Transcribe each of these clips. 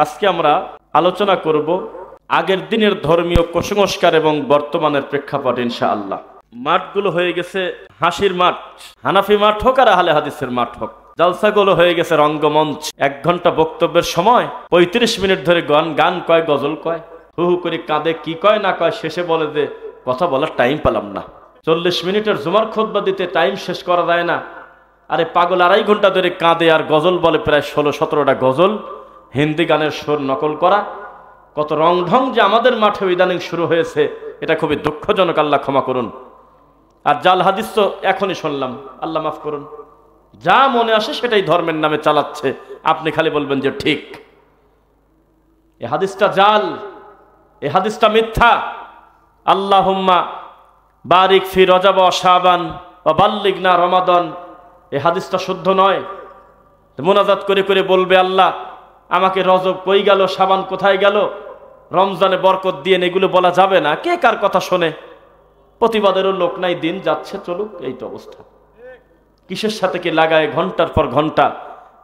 আজকে আমরা আলোচনা করব আগের দিনের ধর্মীয় কুসংস্কার এবং বর্তমানের প্রেক্ষাপট ইনশাআল্লাহ। মাঠগুলো হয়ে গেছে হাসির মাঠ, হানাফি মাঠ হোক আর আহলে হাদিসের মাঠ হোক। জালসাগুলো হয়ে গেছে রঙ্গমঞ্চ। 1 ঘন্টা বক্তব্যের সময় 35 মিনিট ধরে গান কয়, গজল কয়, হু হু করে কাঁদে, কি কয় না কয়, শেষে বলে যে কথা বলার টাইম পেলাম না। 40 মিনিটের জুমার খুতবা দিতে টাইম শেষ করা যায় না। আরে পাগল 2.5 ঘন্টা ধরে কাঁদে আর গজল বলে প্রায় 16-17টা গজল, হিন্দি গানের সুর নকল করা। কত রং ঢং যে আমাদের মাঠে ইদানিং শুরু হয়েছে, এটা খুবই দুঃখজনক। আল্লাহ ক্ষমা করুন। আর জাল হাদিস তো এখনই শুনলাম, আল্লাহ মাফ করুন। যা মনে আসে সেটাই ধর্মের নামে চালাচ্ছে, আপনি খালি বলবেন যে ঠিক। এ হাদিসটা জাল, এ হাদিসটা মিথ্যা। আল্লাহুম্মা বারিক ফি রজব ওয়া শাবান ওয়া বাল্লিগনা রমাদান, এ হাদিসটা শুদ্ধ নয়। মুনাজাত করে করে বলবে, আল্লাহ আমাকে রজব কই গেল, শাবান কোথায় গেল, রমজানে বরকত দিয়ে, এগুলো বলা যাবে না। কে কার কথা শোনে? প্রতিবাদেরও লোক নাই, দিন যাচ্ছে চলুক, এই তো অবস্থা। কিসের সাথে কি লাগায় ঘন্টার পর ঘন্টা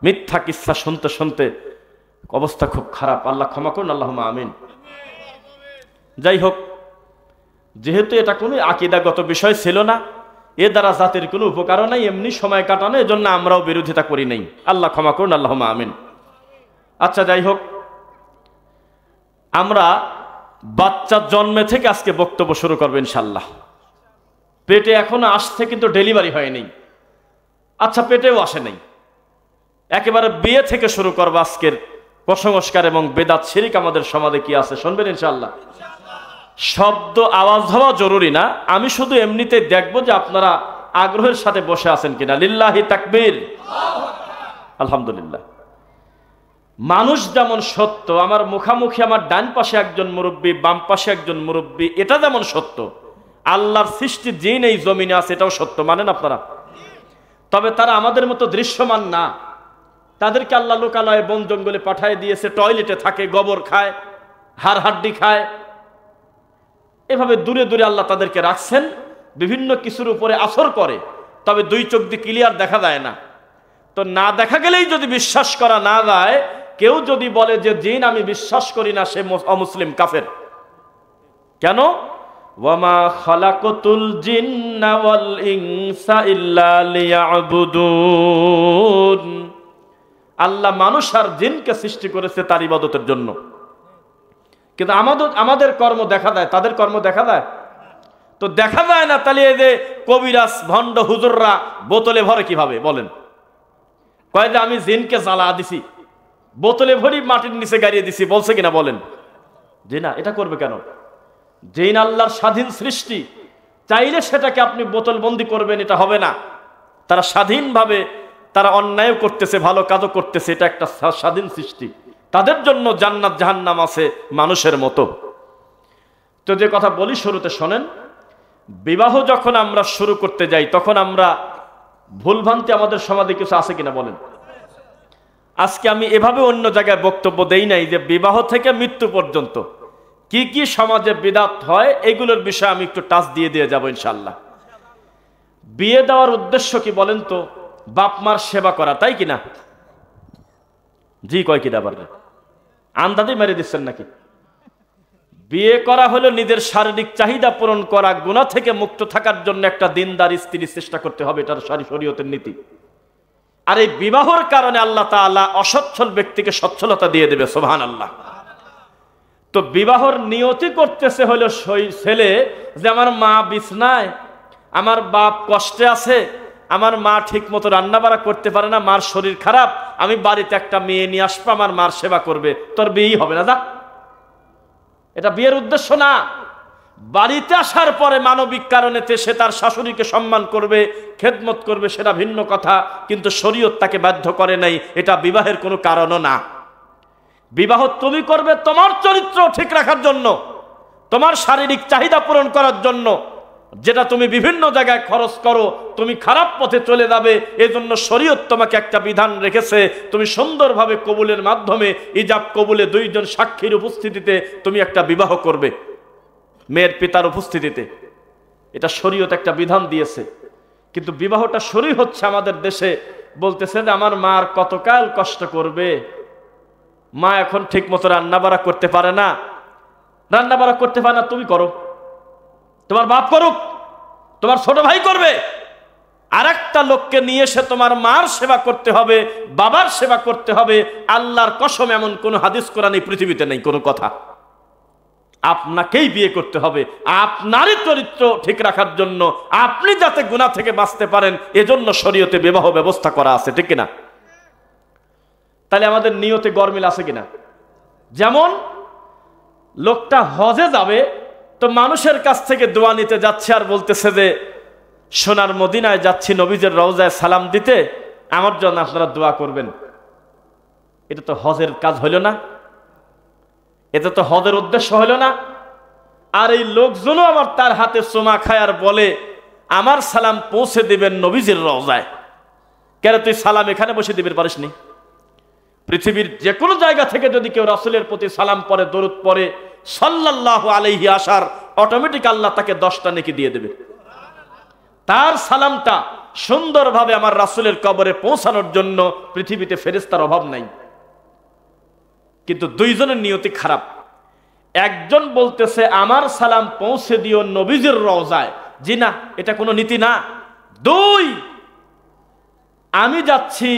মিথ্যা কিচ্ছা শুনতে শুনতে অবস্থা খুব খারাপ। আল্লাহ ক্ষমা করুন, আল্লাহুম্মা আমিন। যাই হোক, যেহেতু এটা কোনো আকীদাগত বিষয় ছিল না, এ দ্বারা জাতির কোনো উপকারও নাই, এমনি সময় কাটানো, এজন্য আমরাও বিরোধিতা করি নাই। আল্লাহ ক্ষমা করুন, আল্লাহুম্মা আমিন। আচ্ছা, যাই হোক, আমরা বাচ্চার জন্মে থেকে আজকে বক্তব্য শুরু করবো ইনশাল্লাহ। পেটে এখনো আসছে, কিন্তু ডেলিভারি হয়নি। আচ্ছা, পেটেও আসে নাই, একেবারে বিয়ে থেকে শুরু করবো আজকের কুসংস্কার এবং বেদাত শিরক আমাদের সমাজে কি আছে শুনবেন ইনশাল্লাহ। শব্দ আওয়াজ হওয়া জরুরি না, আমি শুধু এমনিতে দেখবো যে আপনারা আগ্রহের সাথে বসে আছেন কিনা। লিল্লাহি তাকবীর, আলহামদুলিল্লাহ। মানুষ যেমন সত্য, আমার মুখামুখি আমার ডান পাশে একজন মুরব্বী, বাম পাশে একজন মুরব্বী, এটা যেমন সত্য, আল্লাহর সৃষ্টি জিন এই জমিনে আছে, এটাও সত্য, মানেন আপনারা? তবে তারা আমাদের মতো দৃশ্যমান না। তাদেরকে আল্লাহ লোকালয়ে বন জঙ্গলে পাঠিয়ে দিয়েছে, টয়লেটে থাকে, গোবর খায়, হাড় হাড্ডি খায়, এভাবে দূরে দূরে আল্লাহ তাদেরকে রাখছেন, বিভিন্ন কিছুর উপরে আসর করে। তবে 2 চোখ দিয়ে ক্লিয়ার দেখা যায় না। তো না দেখা গেলেই যদি বিশ্বাস করা না যায়, কেউ যদি বলে যে জিন আমি বিশ্বাস করি না, সে অমুসলিম, কাফের। কেন? ওয়ামা খালাকতুল জিন্না ওয়াল ইনসা ইল্লা লিয়াবুদুন, আল্লাহ মানুষ আর জিনকে সৃষ্টি করেছে তার ইবাদতের জন্য। কিন্তু আমাদের কর্ম দেখা দেয়, তাদের কর্ম দেখা দেয়? তো দেখা যায় না, তাহলে এই যে কবিরাজ ভণ্ড হুজুররা বোতলে ভরে কিভাবে বলেন? কয় যে আমি জিনকে জ্বালা দিছি, বোতলে ভরি মাটির নিচে গাড়িয়ে দিছি, বলছে কিনা বলেন? জি না। এটা করবে কেন? জিন আল্লাহর স্বাধীন সৃষ্টি, চাইলে সেটাকে আপনি বোতল বন্দি করবেন, এটা হবে না। তারা স্বাধীনভাবে তারা অন্যায় করতেছে, ভালো কাজও করতেছে, এটা একটা স্বাধীন সৃষ্টি। তাদের জন্য জান্নাত জাহান্নাম আছে মানুষের মতো। তো যে কথা বলি শুরুতে শোনেন, বিবাহ যখন আমরা শুরু করতে যাই, তখন আমরা ভুলভ্রান্তি আমাদের সমাজে কিছু আছে কিনা বলেন? আজকে আমি এভাবে অন্য জায়গায় বক্তব্য দেই নাই যে বিবাহ থেকে মৃত্যু পর্যন্ত কি কি সমাজে বিদাত হয়, এগুলোর বিষয়ে আমি একটু টাচ দিয়ে যাব ইনশাল্লাহ। বিয়ে দেওয়ার উদ্দেশ্য কি বলেন তো? বাপ মার সেবা করা, তাই কিনা? জি কয় কিনা? আবার আন্দাজে মেরে দিচ্ছেন নাকি? বিয়ে করা হলো নিজের শারীরিক চাহিদা পূরণ করা, গুনাহ থেকে মুক্ত থাকার জন্য একটা দিনদার স্ত্রী চেষ্টা করতে হবে, এটার শরীয়তের নীতি। আর এই বিবাহর কারণে আল্লাহ তাআলা অসচ্ছল ব্যক্তিকে সচ্ছলতা দিয়ে দেবে, সুবহানাল্লাহ। তো বিবাহর নিয়তি করতেছে হলো ছেলে যে আমার মা বিছনায়, আমার বাপ কষ্টে আছে, আমার মা ঠিক মতো রান্না বাড়া করতে পারে না, মার শরীর খারাপ, আমি বাড়িতে একটা মেয়ে নিয়ে আসবো, আমার মার সেবা করবে, তোর বিয়েই হবে না। যা, এটা বিয়ের উদ্দেশ্য না। বাড়িতে আসার পরে মানবিক কারণেতে সে তার শাশুড়িকে সম্মান করবে, খেদমত করবে, সেটা ভিন্ন কথা, কিন্তু শরীয়ত তাকে বাধ্য করে নাই, এটা বিবাহের কোনো কারণও না। বিবাহ তুমি করবে তোমার চরিত্র ঠিক রাখার জন্য, তোমার শারীরিক চাহিদা পূরণ করার জন্য। যেটা তুমি বিভিন্ন জায়গায় খরচ করো, তুমি খারাপ পথে চলে যাবে, এজন্য শরীয়ত তোমাকে একটা বিধান রেখেছে, তুমি সুন্দরভাবে কবুলের মাধ্যমে ইজাব কবুলে 2 জন সাক্ষীর উপস্থিতিতে তুমি একটা বিবাহ করবে, মেয়ের পিতার উপস্থিতিতে। এটা শরীয়ত একটা বিধান দিয়েছে। কিন্তু বিবাহটা শুরু হচ্ছে আমাদের দেশে, বলতেছে যে আমার মার কতকাল কষ্ট করবে, মা এখন ঠিক মতো রান্না বাড়া করতে পারে না, রান্না বাড়া করতে পারে না, তুমি করো, তোমার বাপ করুক, তোমার ছোট ভাই করবে। আর একটা লোককে নিয়ে এসে তোমার মার সেবা করতে হবে, বাবার সেবা করতে হবে। আল্লাহর কসম এমন কোন হাদিস কোরআন এই পৃথিবীতে নেই, কোনো কথা। আপনাকেই বিয়ে করতে হবে আপনারই চরিত্র ঠিক রাখার জন্য, আপনি যাতে গুনাহ থেকে বাঁচতে পারেন, এজন্য শরীয়তে বিবাহ ব্যবস্থা করা আছে, ঠিক কিনা? তাহলে আমাদের নিয়তে গরমিল আছে কিনা? যেমন লোকটা হজে যাবে, তো মানুষের কাছ থেকে দোয়া নিতে যাচ্ছে আর বলতেছে যে সোনার মদিনায় যাচ্ছি নবীজের রওজায় সালাম দিতে, আমার জন্য আপনারা দোয়া করবেন। এটা তো হজের কাজ হইল না, এটা তো হজের উদ্দেশ্য হইল না। আর এই লোকজনও আবার তার হাতে চুমা খায় আর বলে আমার সালাম পৌঁছে দিবেন নবীজের রওজায়। কেন তুই সালাম এখানে বসে দিবে পারিসনি? পৃথিবীর যে কোনো জায়গা থেকে যদি কেউ রাসূলের প্রতি সালাম পড়ে, দরুদ পড়ে, সাল্লাল্লাহু আলাইহি আসার, অটোমেটিক আল্লাহ তাকে 10টা নেকি দিয়ে দেবে। তার সালামটা সুন্দরভাবে আমার রাসূলের কবরে পৌঁছানোর জন্য পৃথিবীতে ফেরেশতার অভাব নাই। কিন্তু দুইজনের নিয়তি খারাপ। একজন বলতেছে আমার সালাম পৌঁছে দিও নবীজির রওজায়, জি না, এটা কোনো নীতি না। দুই, আমি যাচ্ছি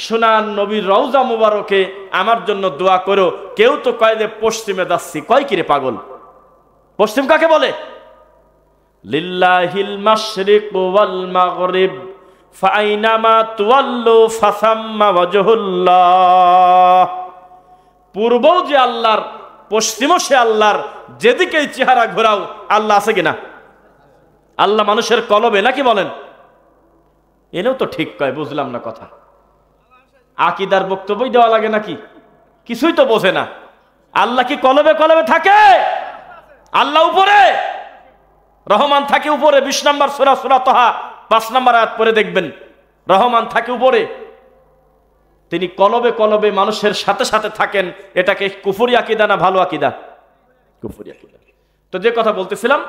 সোনার নবীর রওজা মুবারকে, আমার জন্য দোয়া করো। কেউ তো কয় যে পশ্চিমে যাচ্ছি, কয় কিরে পাগল? পশ্চিম কাকে বলে? লিল্লাহিল মাশরিক ওয়াল মাগরিব ফাইনামা তুওয়াল্লু ফাসাম্মা ওয়াজহুল্লাহ। পূর্বও যে আল্লাহর, পশ্চিমও সে আল্লাহর, যেদিকেই চেহারা ঘোরাও আল্লাহ আছে কিনা? আল্লাহ মানুষের কলবে নাকি বলেন? এনেও তো ঠিক কয়, বুঝলাম না কথা। আকীদার বক্তব্যই দেওয়া লাগে নাকি? কিছুই তো বোঝে না। আল্লাহ কি কলবে কলবে থাকে? আল্লাহ উপরে, রহমান থাকে উপরে। 20 নম্বর সূরা, সূরা তাহা 5 নম্বর আয়াত পড়ে দেখবেন, রহমান থাকে উপরে। তিনি কলবে কলবে মানুষের সাথে সাথে থাকেন। এটাকে কুফরি আকীদা না ভালো আকীদা? কুফরি আকীদা। তো যে কথা বলতেছিলাম,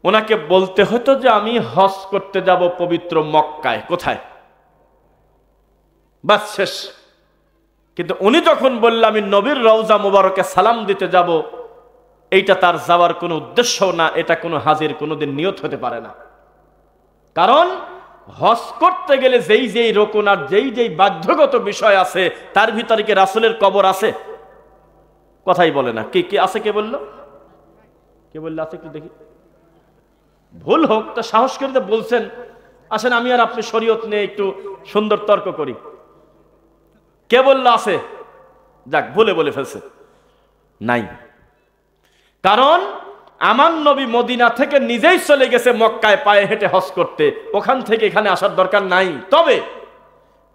ওনাকে বলতে হতো যে আমি হজ করতে যাব পবিত্র মক্কায়। কোথায়? বাস শেষ। কিন্তু উনি যখন বলল আমি নবীর রওজা মুবারকে সালাম দিতে যাব, এইটা তার যাওয়ার কোনো উদ্দেশ্য না, এটা কোনো হাজির কোনোদিন নিয়ত হতে পারে না। কারণ হজ করতে গেলে যেই যেই রকম আর যেই যেই বাধ্যগত বিষয় আছে, তার ভিতরে কি রাসূলের কবর আছে? কথাই বলে না। কি কি আছে? কে বললো? কে বললো আছে? একটু দেখি। ভুল হোক তা সাহস করে বলছেন। আসেন আমি আর আপনি শরীয়ত নিয়ে একটু সুন্দর তর্ক করি। কে বললো আছে? যাক, ভুলে বলে ফেলছে। নাই। কারণ আমার নবী মদিনা থেকে নিজেই চলে গেছে মক্কায় পায়ে হেঁটে হজ করতে, ওখান থেকে এখানে আসার দরকার নাই। তবে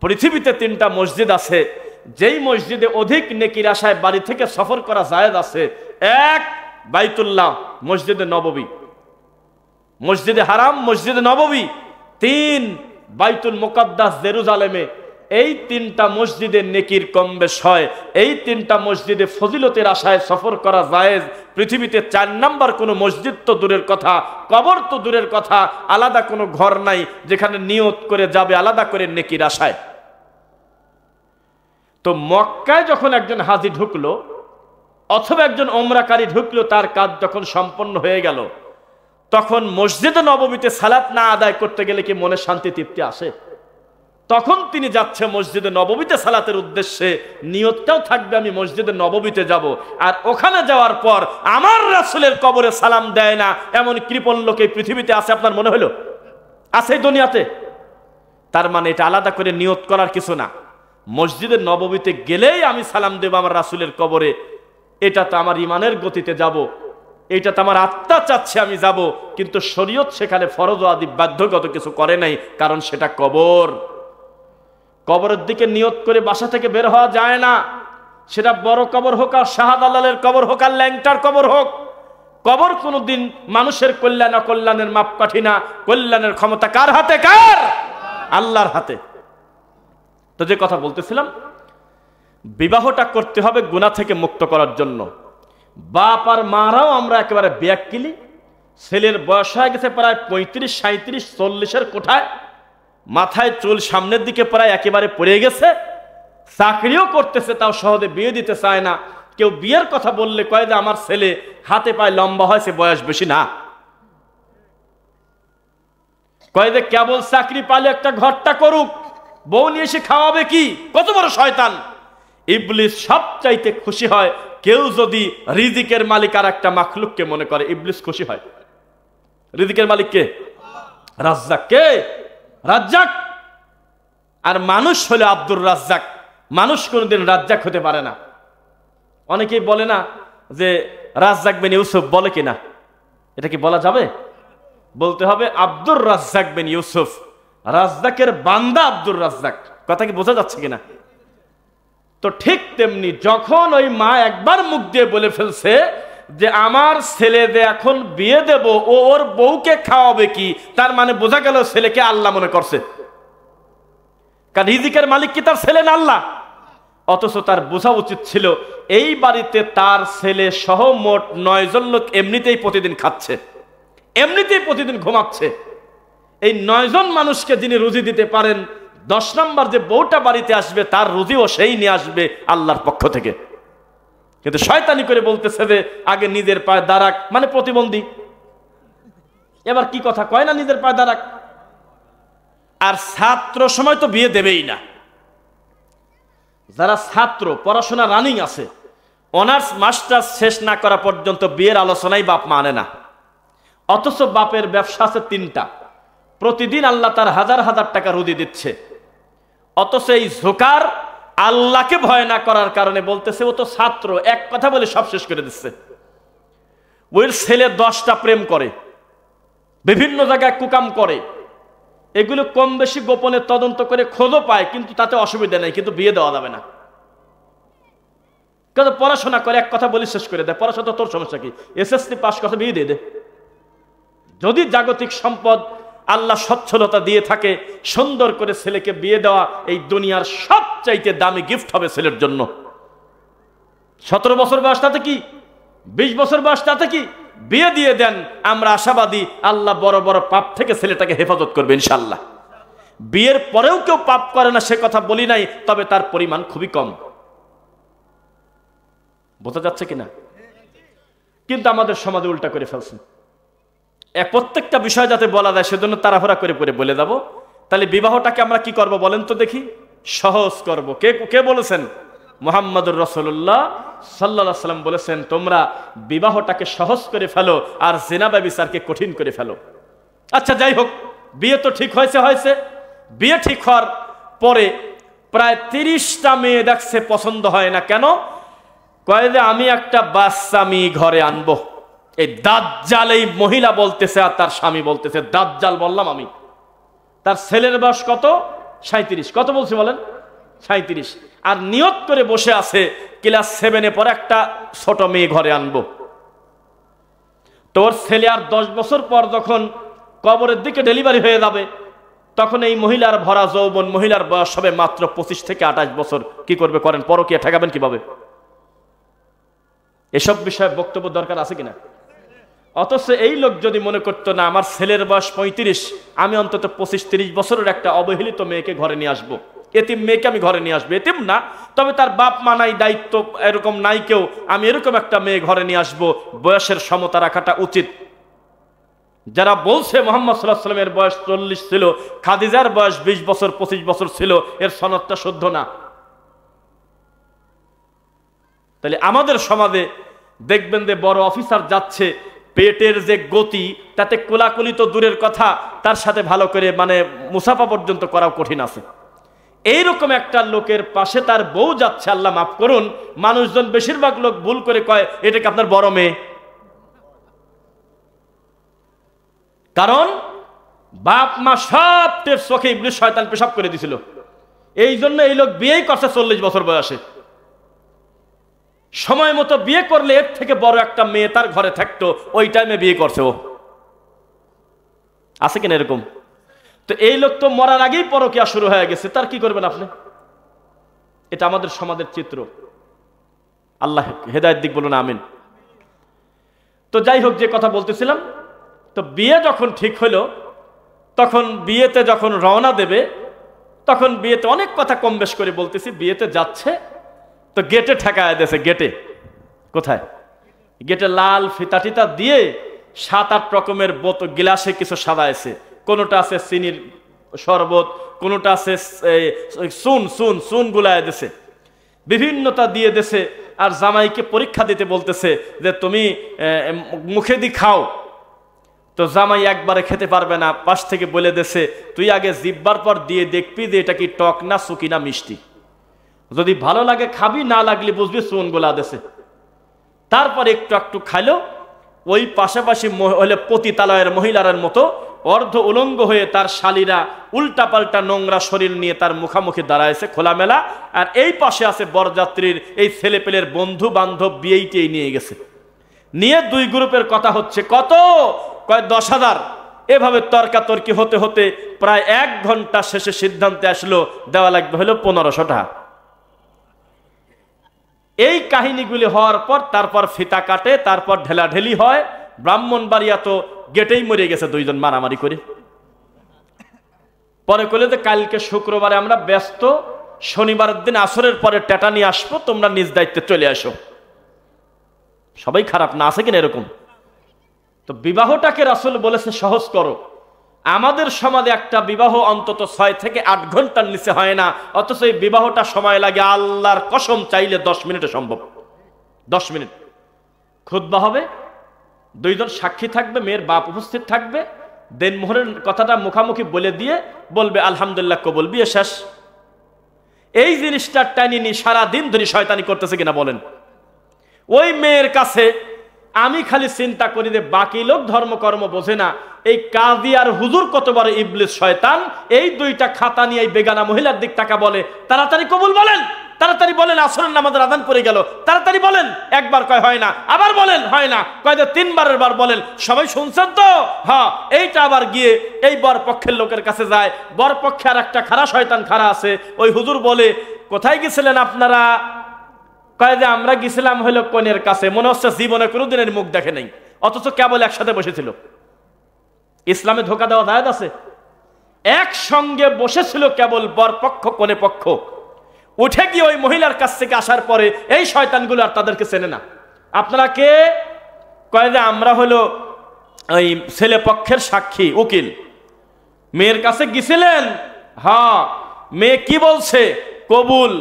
পৃথিবীতে 3টা মসজিদ আছে, যেই মসজিদে অধিক নেকির আশায় বাড়ি থেকে সফর করা জায়েজ আছে। 1 বাইতুল্লাহ, মসজিদে নববী, মসজিদে হারাম, মসজিদে নববী। 3 বাইতুল মুকাদ্দাস জেরুজালেমে। এই 3টা মসজিদে নেকির কম বেশ হয়। এই 3টা মসজিদে ফজিলতের আশায় সফর করা জায়েজ। পৃথিবীতে 4 নাম্বার কোনো মসজিদ তো দূরের কথা, কবর তো দূরের কথা, আলাদা কোনো ঘর নাই যেখানে নিয়ত করে যাবে আলাদা করে নেকির আশায়। তো মক্কায় যখন একজন হাজী ঢুকলো অথবা একজন ওমরাকারী ঢুকলো, তার কাজ যখন সম্পন্ন হয়ে গেল, তখন মসজিদে নববীতে সালাত না আদায় করতে গেলে কি মনে শান্তি তৃপ্তি আসে? তখন তিনি যাচ্ছে মসজিদে নববীতে সালাতের উদ্দেশ্যে, নিয়তটাও থাকবে আমি মসজিদে নববীতে যাব। আর ওখানে যাওয়ার পর আমার রাসূলের কবরে সালাম দেয় না এমন কৃপণ লোক এই পৃথিবীতে আছে? আপনার মনে হলো আছে এই দুনিয়াতে? তার মানে এটা আলাদা করে নিয়ত করার কিছু না। মসজিদে নববীতে গেলেই আমি সালাম দেব আমার রাসূলের কবরে, এটা তো আমার ইমানের গতিতে যাব, এটা তো আমার আত্মা চাচ্ছে আমি যাব। কিন্তু শরীয়ত সেখানে ফরজ ও আদি বাধ্যগত কিছু করে নাই, কারণ সেটা কবর। কবরের দিকে নিয়ত করে বাসা থেকে বের হওয়া যায় না। সেটা বড় কবর হোক আর শাহজালালের কবর হোক আর ল্যাংটার কবর হোক, কবর কোনোদিন মানুষের কল্যাণ অকল্যাণের মাপকাঠি না। কল্যাণের ক্ষমতা কার হাতে? কার? আল্লাহর হাতে। তো যে কথা বলতেছিলাম, বিবাহটা করতে হবে গুনাহ থেকে মুক্ত করার জন্য। বাপ আর মারাও আমরা একেবারে বেয়াক্কিলি। ছেলের বয়স হয়ে গেছে প্রায় 35, 37, 40-এর কোঠায়, মাথায় চুল সামনের দিকে প্রায় একেবারে পড়ে গেছে। চাকরিও করতেছে, তাও সহজে বিয়ে দিতে চায় না। কেউ বিয়ের কথা বললে কয় যে আমার ছেলে হাতে পায়ে লম্বা হয়েছে, বয়স বেশি না। কয় যে কেবল চাকরি পালে একটা ঘরটা করুক, বউ নিয়ে এসে খাওয়াবে কি? কত বড় শয়তান! ইবলিস সবচাইতে খুশি হয় কেউ যদি রিজিকের মালিক আর একটা মাখলুককে মনে করে। ইবলিস খুশি হয়। রিজিকের মালিক কে? রাজ্জাক। কে? রাজ্জাক। আর মানুষ হলো আব্দুর রাজ্জাক। মানুষ কোনোদিন রাজ্জাক হতে পারে না। অনেকেই বলে না যে রাজ্জাক বিন ইউসুফ, বলে কিনা? এটা কি বলা যাবে? বলতে হবে আব্দুর রাজ্জাক বিন ইউসুফ, রাজ্জাকের বান্দা আব্দুর রাজ্জাক। কথা কি বোঝা যাচ্ছে কিনা? তো ঠিক তেমনি যখন ওই মা একবার মুখ দিয়ে বলে ফেলছে যে আমার ছেলে যে এখন বিয়ে দেব, ও ওর বউকে খাওয়াবে কি, তার মানে বোঝা গেল ছেলেকে আল্লাহ মনে করছে। কারণ রিজিকের মালিক কি তার ছেলে না আল্লাহ? অথচ তার বোঝা উচিত ছিল এই বাড়িতে তার ছেলে সহ মোট 9 জন লোক এমনিতেই প্রতিদিন খাচ্ছে, এমনিতেই প্রতিদিন ঘুমাচ্ছে। এই 9 জন মানুষকে যিনি রুজি দিতে পারেন, 10 নম্বর যে বউটা বাড়িতে আসবে তার রুজিও সেই নিয়ে আসবে আল্লাহর পক্ষ থেকে। কিন্তু শয়তানি করে বলতেছে যে আগে নিজের পায়ে দাঁড়াক, মানে প্রতিবন্ধী। এবার কি কথা কয় না, নিজের পায়ে দাঁড়াক। আর ছাত্র সময় তো বিয়ে দেবেই না। যারা ছাত্র, পড়াশোনা রানিং আছে, অনার্স মাস্টার্স শেষ না করা পর্যন্ত বিয়ের আলোচনাই বাপ মানে না। অথচ বাপের ব্যবসা আছে 3টা, প্রতিদিন আল্লাহ তার হাজার হাজার টাকা রুজি দিচ্ছে। অথচ এই ঝোকার আল্লাহকে ভয় না করার কারণে বলতেছে ও তো ছাত্র, এক কথা বলে সব শেষ করে দিচ্ছে। ওই ছেলে 10টা প্রেম করে, বিভিন্ন জায়গায় কুকাম করে, এগুলো কম বেশি গোপনে তদন্ত করে খোঁজও পায়, কিন্তু তাতে অসুবিধা নেই, কিন্তু বিয়ে দেওয়া যাবে না। কিন্তু পড়াশোনা করে এক কথা বলি শেষ করে দেয়, পড়াশোনা তোর সমস্যা কি, এসএসসি পাস করে বিয়ে দিয়ে দে। যদি জাগতিক সম্পদ আল্লাহ সচ্ছলতা দিয়ে থাকে, সুন্দর করে ছেলেকে বিয়ে দেওয়া এই দুনিয়ার সবচাইতে দামি গিফট হবে ছেলের জন্য। 17 বছর বয়স তাতে কি, 20 বছর বয়স তাতে কি, বিয়ে দিয়ে দেন। আমরা আশাবাদী আল্লাহ বড় বড় পাপ থেকে ছেলেটাকে হেফাজত করবে ইনশাআল্লাহ। বিয়ের পরেও কেউ পাপ করে না সে কথা বলি নাই, তবে তার পরিমাণ খুবই কম। বোঝা যাচ্ছে কিনা? কিন্তু আমাদের সমাজে উল্টা করে ফেলছে। প্রত্যেকটা বিষয় যাতে বলা যায় সেজন্য তাড়াহুড়া করে করে বলে যাব। তাহলে বিবাহটাকে আমরা কি করব বলেন তো দেখি? সহজ করব। কে কে বলেছেন? মুহাম্মদুর রাসূলুল্লাহ সাল্লাল্লাহু আলাইহি ওয়াসাল্লাম বলেছেন তোমরা বিবাহটাকে সহজ করে ফেলো আর জিনা ব্যভিচারকে কঠিন করে ফেলো। আচ্ছা যাই হোক, বিয়ে তো ঠিক হয়েছে। বিয়ে ঠিক হওয়ার পরে প্রায় 30টা মেয়ে দেখছে, পছন্দ হয় না। কেন? কয় যে আমি একটা বাচ্চা আমি ঘরে আনবো। এই দাজ্জাল, এই মহিলা বলতেছে আর তার স্বামী বলতেছে, দাজ্জাল বললাম আমি। তার ছেলের বয়স কত? 37। কত বলছে বলেন? 37। আর নিয়ত করে বসে আছে ক্লাস 7-এ পরে একটা ছোট মেয়ে ঘরে আনবো। তোর ছেলে আর 10 বছর পর যখন কবরের দিকে ডেলিভারি হয়ে যাবে, তখন এই মহিলার ভরা যৌবন, মহিলার বয়স হবে মাত্র 25 থেকে 28 বছর। কি করবে? করেন, পরকীয়া ঠেকাবেন কিভাবে? এসব বিষয়ে বক্তব্য দরকার আছে কিনা? অথচ এই লোক যদি মনে করতো না আমার ছেলের বয়স 35, আমি অন্তত 25-30 বছরের একটা অবহেলিত মেয়েকে ঘরে নিয়ে আসবো, এতিম মেয়েকে আমি ঘরে নিয়ে আসবো। এতিম না, তবে তার বাপ মা নাই, দায়িত্ব এরকম নাই কেউ, আমি এরকম একটা মেয়ে ঘরে নিয়ে আসবো। বয়সের সমতা রাখাটা উচিত। যারা বলছে মুহাম্মদ সাল্লাল্লাহু আলাইহি ওয়াসাল্লামের বয়স 40 ছিল, খাদিজার বয়স 20 বছর 25 বছর ছিল, এর সনদটা শুদ্ধ না। তাহলে আমাদের সমাজে দেখবেন যে বড় অফিসার যাচ্ছে, পেটের যে গতি তাতে কোলাকুলি তো দূরের কথা, তার সাথে ভালো করে মানে মুসাফা পর্যন্ত করাও কঠিন আছে। এইরকম একটা লোকের পাশে তার বউ যাচ্ছে, আল্লাহ মাফ করুন, মানুষজন বেশিরভাগ লোক ভুল করে কয় এটাকে আপনার বড় মেয়ে। কারণ বাপ মা সব টের চোখে ইবলিস শয়তান পেশাব করে দিছিল। এই জন্য এই লোক বিয়েই করছে 40 বছর বয়সে। সময় মতো বিয়ে করলে এর থেকে বড় একটা মেয়ে তার ঘরে থাকতো, ওই টাইমে বিয়ে করছে ও। আছে কিনা এরকম? তো এই লোক তো মরার আগেই পরকীয়া শুরু হয়ে গেছে, তার কি করবেন আপনি? এটা আমাদের সমাজের চিত্র। আল্লাহ হেদায়েত দিক, বলুন আমিন। তো যাই হোক, যে কথা বলতেছিলাম, তো বিয়ে যখন ঠিক হলো, তখন বিয়েতে যখন রওনা দেবে, তখন বিয়েতে অনেক কথা কম বেশ করে বলতেছি, বিয়েতে যাচ্ছে তো গেটে ঠেকায় দিয়েছে। গেটে কোথায়? গেটে লাল ফিতা টিতা দিয়ে 7-8 রকমের বোতল গ্লাসে কিছু সাজাইছে। কোনোটা আছে চিনির শরবত, কোনোটা আছে চুন গুলায় দিছে, বিভিন্নতা দিয়ে দিছে। আর জামাইকে পরীক্ষা দিতে বলতেছে যে তুমি মুখে দি খাও। তো জামাই একবারে খেতে পারবে না, পাশ থেকে বলে দেছে তুই আগে জিব্বার পর দিয়ে দেখবি যে এটা কি টক না সুকি না মিষ্টি, যদি ভালো লাগে খাবি, না লাগলে বুঝবি চুন গোলা দেছে। তারপর একটু একটু খাইলো। ওই পাশাপাশি হলে পতিতালয়ের মহিলার মতো অর্ধ উলঙ্গ হয়ে তার শালীরা উল্টা পাল্টা নোংরা শরীর নিয়ে তার মুখামুখি দাঁড়াইছে খোলামেলা। আর এই পাশে আছে বরযাত্রীর এই ছেলেপেলের বন্ধু বান্ধব, বিয়েই নিয়ে গেছে। নিয়ে 2 গ্রুপের কথা হচ্ছে, কত কয় 10,000। এভাবে তর্কাতর্কি হতে হতে প্রায় 1 ঘন্টা শেষে সিদ্ধান্তে আসলো দেওয়া লাগবে হলো 1500 টাকা। এই কাহিনীগুলি হওয়ার পর তারপর ফিতা কাটে, তারপর ঢেলাঢেলি হয়। ব্রাহ্মণবাড়িয়া তো গেটেই মরে গেছে 2 জন মারামারি করে। পরে কইলে যে কালকে শুক্রবারে আমরা ব্যস্ত, শনিবারের দিন আসরের পরে টেটা নিয়ে আসবো, তোমরা নিজ দায়িত্বে চলে আসো। সবাই খারাপ না, আছে কিনা এরকম? তো বিবাহটাকে রাসূল বলেছে সহজ করো। আমাদের সমাজে একটা বিবাহ অন্তত 6 থেকে 8 ঘন্টার নিচে হয় না, অথচ এই বিবাহটা সময় লাগে আল্লাহর কসম চাইলে 10 মিনিটে সম্ভব। 10 মিনিট খুতবা হবে, 2 জন সাক্ষী থাকবে, মেয়ের বাপ উপস্থিত থাকবে, দেনমোহরের কথাটা মুখামুখি বলে দিয়ে বলবে আলহামদুলিল্লাহ কবুল, বিয়ে শেষ। এই জিনিসটা টানিনি সারাদিন ধরে শয়তানি করতেছে কিনা বলেন? ওই মেয়ের কাছে আমি খালি চিন্তা করি যে বাকি লোক ধর্মকর্ম বোঝে না, এই কাজী আর হুজুর কত বড় ইবলিস শয়তান। এই 2টা খাতা নিয়ে এই বেগানা মহিলার দিক টাকা বলে, তাড়াতাড়ি কবুল বলেন, তাড়াতাড়ি বলেন, আসরের নামাজের আযান পড়ে গেল, তাড়াতাড়ি বলেন। একবার কয় হয় না, আবার বলেন হয় না, কয় যে 3বারের বার বলেন। সবাই শুনছেন তো? হ্যাঁ। এইটা আবার গিয়ে এই বর পক্ষের লোকের কাছে যায়। বর পক্ষে আর একটা খারা শয়তান খারা আছে। ওই হুজুর বলে কোথায় গেছিলেন আপনারা? কয় যে আমরা গেছিলাম হলো কনের কাছে, মনে হচ্ছে জীবনে কোনোদিনের মুখ দেখে নাই, অথচ কেবল একসাথে বসেছিল। ইসলামে ধোকা দেওয়া জায়েজ আছে? একসঙ্গে বসেছিল কেবল বর পক্ষ কনে পক্ষ। উঠে গিয়ে ওই মহিলার কাছ থেকে আসার পরে এই শয়তানগুলো আর তাদেরকে চেনে না। আপনারা কে? কয় যে আমরা হলো ওই ছেলে পক্ষের সাক্ষী, উকিল। মেয়ের কাছে গেছিলেন? হ্যাঁ। মেয়ে কি বলছে? কবুল।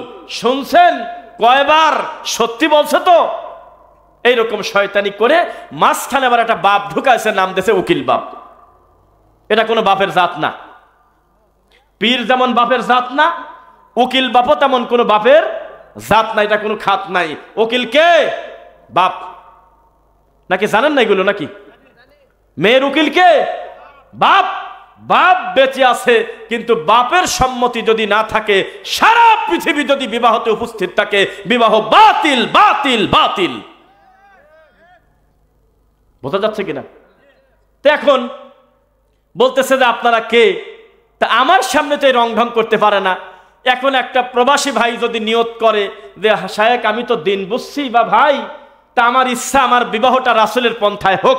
শুনছেন? কয়বার? সত্যি বলছে তো? এইরকম শয়তানি করে মাঝখানে আবার একটা বাপ ঢুকাইছে, নাম দিয়েছে উকিল বাপ। এটা কোনো বাপের জাত না। পীর যেমন বাপের জাত না, উকিল বাপও তেমন কোনো বাপের জাত না। এটা কোনো খাত নাই। উকিল কে? বাপ। নাকি জানেন না এগুলো? নাকি মেয়ের উকিল কে? বাপ। বাপ বেঁচে আছে, কিন্তু বাপের সম্মতি যদি না থাকে, সারা পৃথিবী যদি বিবাহতে উপস্থিত থাকে, বিবাহ বাতিল বাতিল বাতিল। বোঝা যাচ্ছে কিনা? তো এখন বলতেছে যে আপনারা কে? তা আমার সামনে তো রং ঢং করতে পারে না। এখন একটা প্রবাসী ভাই যদি নিয়ত করে যে শায়েখ আমি তো দিন বুঝছি বা ভাই, তা আমার ইচ্ছা আমার বিবাহটা রাসূলের পন্থায় হোক।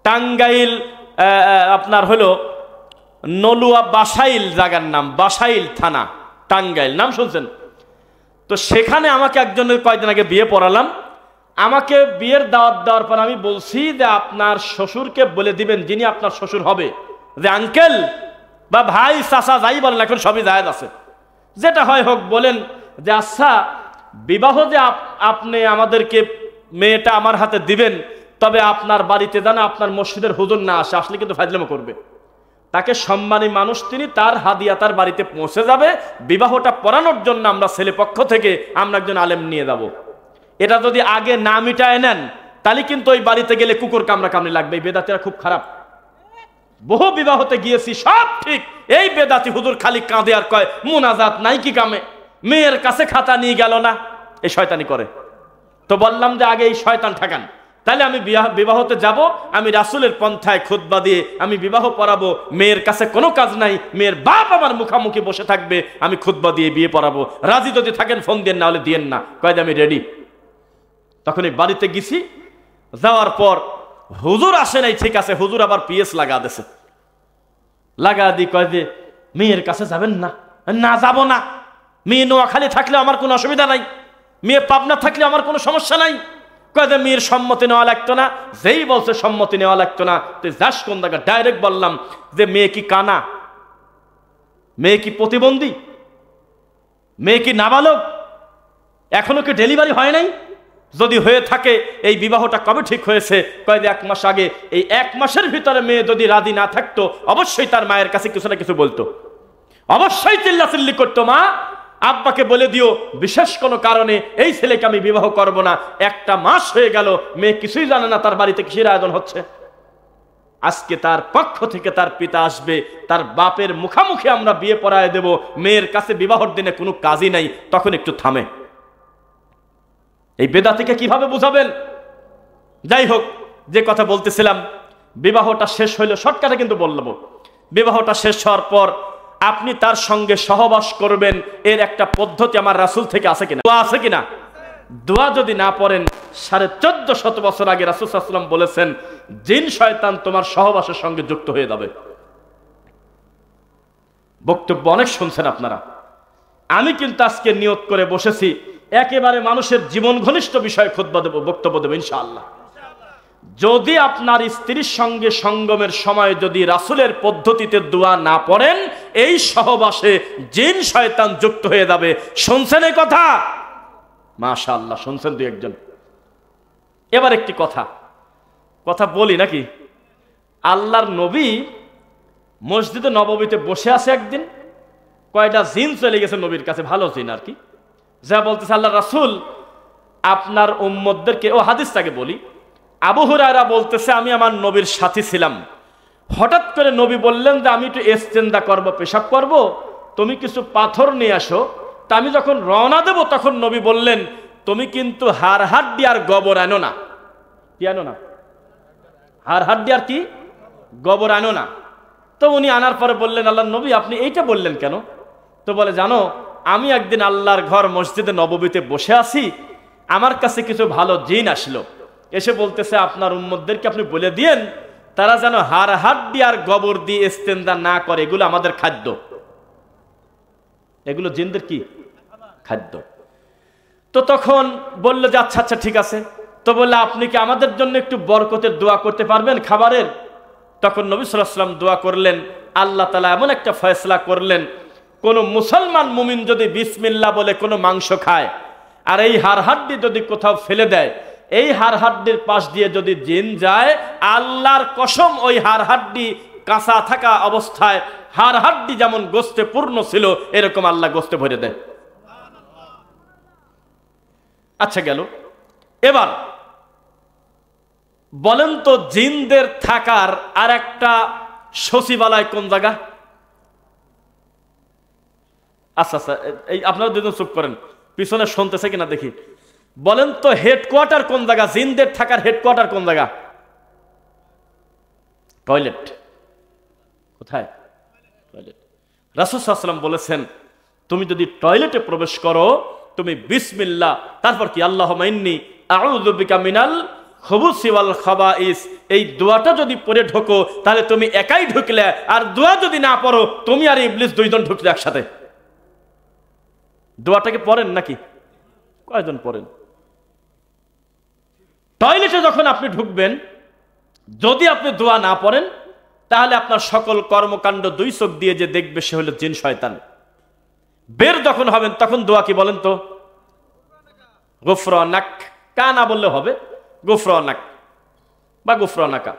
টাঙ্গাইল আপনার হলো নলুয়া বাসাইল জায়গার নাম, বাসাইল থানা, টাঙ্গাইল, নাম শুনছেন তো? সেখানে আমাকে একজনের কয়েকদিন আগে বিয়ে পড়ালাম। আমাকে বিয়ের দাওয়াত দেওয়ার পর আমি বলছি যে আপনার শ্বশুরকে বলে দিবেন, যিনি আপনার শ্বশুর হবে, যে আঙ্কেল বা ভাই চাচা যাই বলেন, এখন সবই জায়েজ আছে, যেটা হয় হোক, বলেন যে আচ্ছা বিবাহ যে আপনি আমাদেরকে মেয়েটা আমার হাতে দিবেন, তবে আপনার বাড়িতে যেন আপনার মসজিদের হুজুর না আসে, আসলে কিন্তু ফাজলামো করবে। তাকে সম্মানী মানুষ তিনি, তার হাদিয়া তার বাড়িতে পৌঁছে যাবে। বিবাহটা পড়ানোর জন্য আমরা ছেলে পক্ষ থেকে আমরা একজন আলেম নিয়ে যাব। এটা যদি আগে না মিটায় নেন, তাহলে কিন্তু ওই বাড়িতে গেলে কুকুর কামড়া কামড়ি লাগবে। এই বেদাতিরা খুব খারাপ। বহু বিবাহতে গিয়েছি, সব ঠিক, এই বেদাতি হুজুর খালি কাঁদে আর কয় মুনাজাত নাই কি কামে, মেয়ের কাছে খাতা নিয়ে গেল না, এই শয়তানি করে। তো বললাম যে আগে এই শয়তান ঠেকান, তাহলে আমি বিবাহতে যাব, আমি রাসূলের পন্থায় খুতবা দিয়ে আমি বিবাহ পড়াবো। মেয়ের কাছে কোনো কাজ নাই, মেয়ের বাপ আমার মুখামুখি বসে থাকবে, আমি খুতবা দিয়ে বিয়ে পড়াবো। রাজি যদি থাকেন ফোন দেন, না হলে দিয়েন না। কয় যে আমি রেডি। তখন এই বাড়িতে গেছি, যাওয়ার পর হুজুর আসে নাই, ঠিক আছে, হুজুর আবার পিএস লাগা দিয়েছে। লাগা দি কয় যে মেয়ের কাছে যাবেন না, না যাব না, মেয়ে নোয়াখালী থাকলে আমার কোনো অসুবিধা নাই, মেয়ে পাবনা থাকলে আমার কোনো সমস্যা নাই। কয়ে মেয়ের সম্মতি নেওয়া লাগতো না। যেই বলছে সম্মতি নেওয়া লাগতো না, তুই যাস কোন জায়গা? ডাইরেক্ট বললাম যে মেয়ে কি কানা, মেয়ে কি প্রতিবন্ধী, মেয়ে কি নাবালক, এখনো কি ডেলিভারি হয় নাই? যদি হয়ে থাকে এই বিবাহটা কবে ঠিক হয়েছে? কয়েক 1 মাস আগে। এই 1 মাসের ভিতরে মেয়ে যদি রাজি না থাকতো, অবশ্যই তার মায়ের কাছে কিছু না কিছু বলতো, অবশ্যই চিল্লাচিল্লি করতো, মা আব্বাকে বলে দিও বিশেষ কোনো কারণে এই ছেলেকে আমি বিবাহ করব না। 1টা মাস হয়ে গেল, মেয়ে কিছুই জানে না তার বাড়িতে কিসের আয়োজন হচ্ছে। আজকে তার পক্ষ থেকে তার পিতা আসবে, তার বাপের মুখামুখি আমরা বিয়ে পড়ায় দেব, মেয়ের কাছে বিবাহর দিনে কোনো কাজই নাই, তখন একটু থামে। এই বেদাতিকে কিভাবে বুঝাবেন? যাই হোক, যে কথা বলতেছিলাম, বিবাহটা শেষ হইল, শর্টকাটে কিন্তু বলবো, বিবাহটা শেষ হওয়ার পর আপনি তার সঙ্গে সহবাস করবেন, এর একটা পদ্ধতি আমার রাসূল থেকে আছে কিনা? দোয়া আছে কিনা? দোয়া যদি না পড়েন, 1450 বছর আগে রাসূল সাল্লাল্লাহু আলাইহি ওয়াসাল্লাম বলেছেন, জিন শয়তান তোমার সহবাসের সঙ্গে যুক্ত হয়ে যাবে। বক্তব্য অনেক শুনছেন আপনারা। আমি কিন্তু আজকে নিয়ত করে বসেছি, একেবারে মানুষের জীবন ঘনিষ্ঠ বিষয়ে খুতবা দেব, বক্তব্য দেব ইনশাআল্লাহ। যদি আপনার স্ত্রীর সঙ্গে সঙ্গমের সময় যদি রাসূলের পদ্ধতিতে দোয়া না পড়েন, এই সহবাসে জিন শয়তান যুক্ত হয়ে যাবে। শুনছেন এই কথা? মাশাআল্লাহ, শুনছেন 2-1 জন। এবার একটি কথা বলি নাকি? আল্লাহর নবী মসজিদে নববীতে বসে আছে একদিন, কয়টা জিন চলে গেছে নবীর কাছে, ভালো জিন আর কি, যা বলতেছে, আল্লাহ রাসূল আপনার উম্মতদেরকে, ও হাদিসটাকে বলি, আবু হুরায়রা বলতেছে, আমি আমার নবীর সাথী ছিলাম, হঠাৎ করে নবী বললেন যে আমি একটু ইস্তেনজা করব, পেশাব করব, তুমি কিছু পাথর নিয়ে আসো। তা আমি যখন রওনা দেব, তখন নবী বললেন, তুমি কিন্তু হাড় হাড্ডি আর গোবর আনো না। কি আনো না? হাড় হাড্ডি আর কি? গোবর আনো না। তো উনি আনার পরে বললেন, আল্লাহ নবী আপনি এইটা বললেন কেন? তো বলে, জানো, আমি একদিন আল্লাহর ঘর মসজিদে নববীতে বসে আছি, আমার কাছে কিছু ভালো জিন আসলো, এসে বলতেছে আপনার উম্মতদেরকে আপনি বলে দিয়েন তারা যেন হাড় হাড্ডি আর গোবর দিয়ে ইস্তেনজা না করে, এগুলো আমাদের খাদ্য, এগুলো জিনদের কি খাদ্য। তো তখন বলল যে আচ্ছা আচ্ছা ঠিক আছে। তো বললে, আপনি কি আমাদের জন্য একটু বরকতের দোয়া করতে পারবেন খাবারের? তখন নবী সাল্লাল্লাহু আলাইহি ওয়াসাল্লাম দোয়া করলেন, আল্লাহ তাআলা এমন একটা ফয়সালা করলেন, কোন মুসলমান মুমিন যদি বিসমিল্লাহ বলে কোনো মাংস খায়, আর এই হাড় হাড্ডি যদি কোথাও ফেলে দেয়, এই হাড় হাড্ডির পাশ দিয়ে যদি জিন যায়, আল্লাহর কসম ওই হাড় হাড্ডি কাঁচা থাকা অবস্থায় হাড় হাড্ডি যেমন গোস্তে পূর্ণ ছিল, এরকম আল্লাহ গোস্তে ভরে দেয়। আচ্ছা গেল। এবার বলেন তো, জিনদের থাকার আর একটা সচিবালয় কোন জায়গা? আচ্ছা আচ্ছা, এই আপনারা দুজন চুপ করেন, পিছনে শুনতেছে কিনা দেখি। বলেন তো, হেডকোয়ার্টার কোন জায়গা? জিনদের থাকার হেডকোয়ার্টার কোন জায়গা? টয়লেট। কোথায়? টয়লেট। রাসূল সাল্লাল্লাহু আলাইহি ওয়াসাল্লাম বলেছেন, তুমি যদি টয়লেটে প্রবেশ করো, তুমি বিসমিল্লাহ, তারপর কি আল্লাহুম্মা ইন্নী আউযু বিকা মিনাল খুবুসি ওয়াল খাবাইস, এই দোয়াটা যদি পড়ে ঢোকো, তাহলে তুমি একাই ঢুকলে, আর দোয়া যদি না পড়ো, তুমি আর ইবলিস 2 জন ঢুকলে একসাথে। দোয়াটাকে পড়েন নাকি? কয়জন পড়েন? টয়লেটে যখন আপনি ঢুকবেন, যদি আপনি দোয়া না পড়েন, তাহলে আপনার সকল কর্মকাণ্ড 2 চোখ দিয়ে যে দেখবে, সে হলো জিন শয়তান। বের যখন হবেন, তখন দোয়া কি বলেন তো? গুফরানাক, কা না বললে হবে, গুফরানাক বা গুফরানাকা।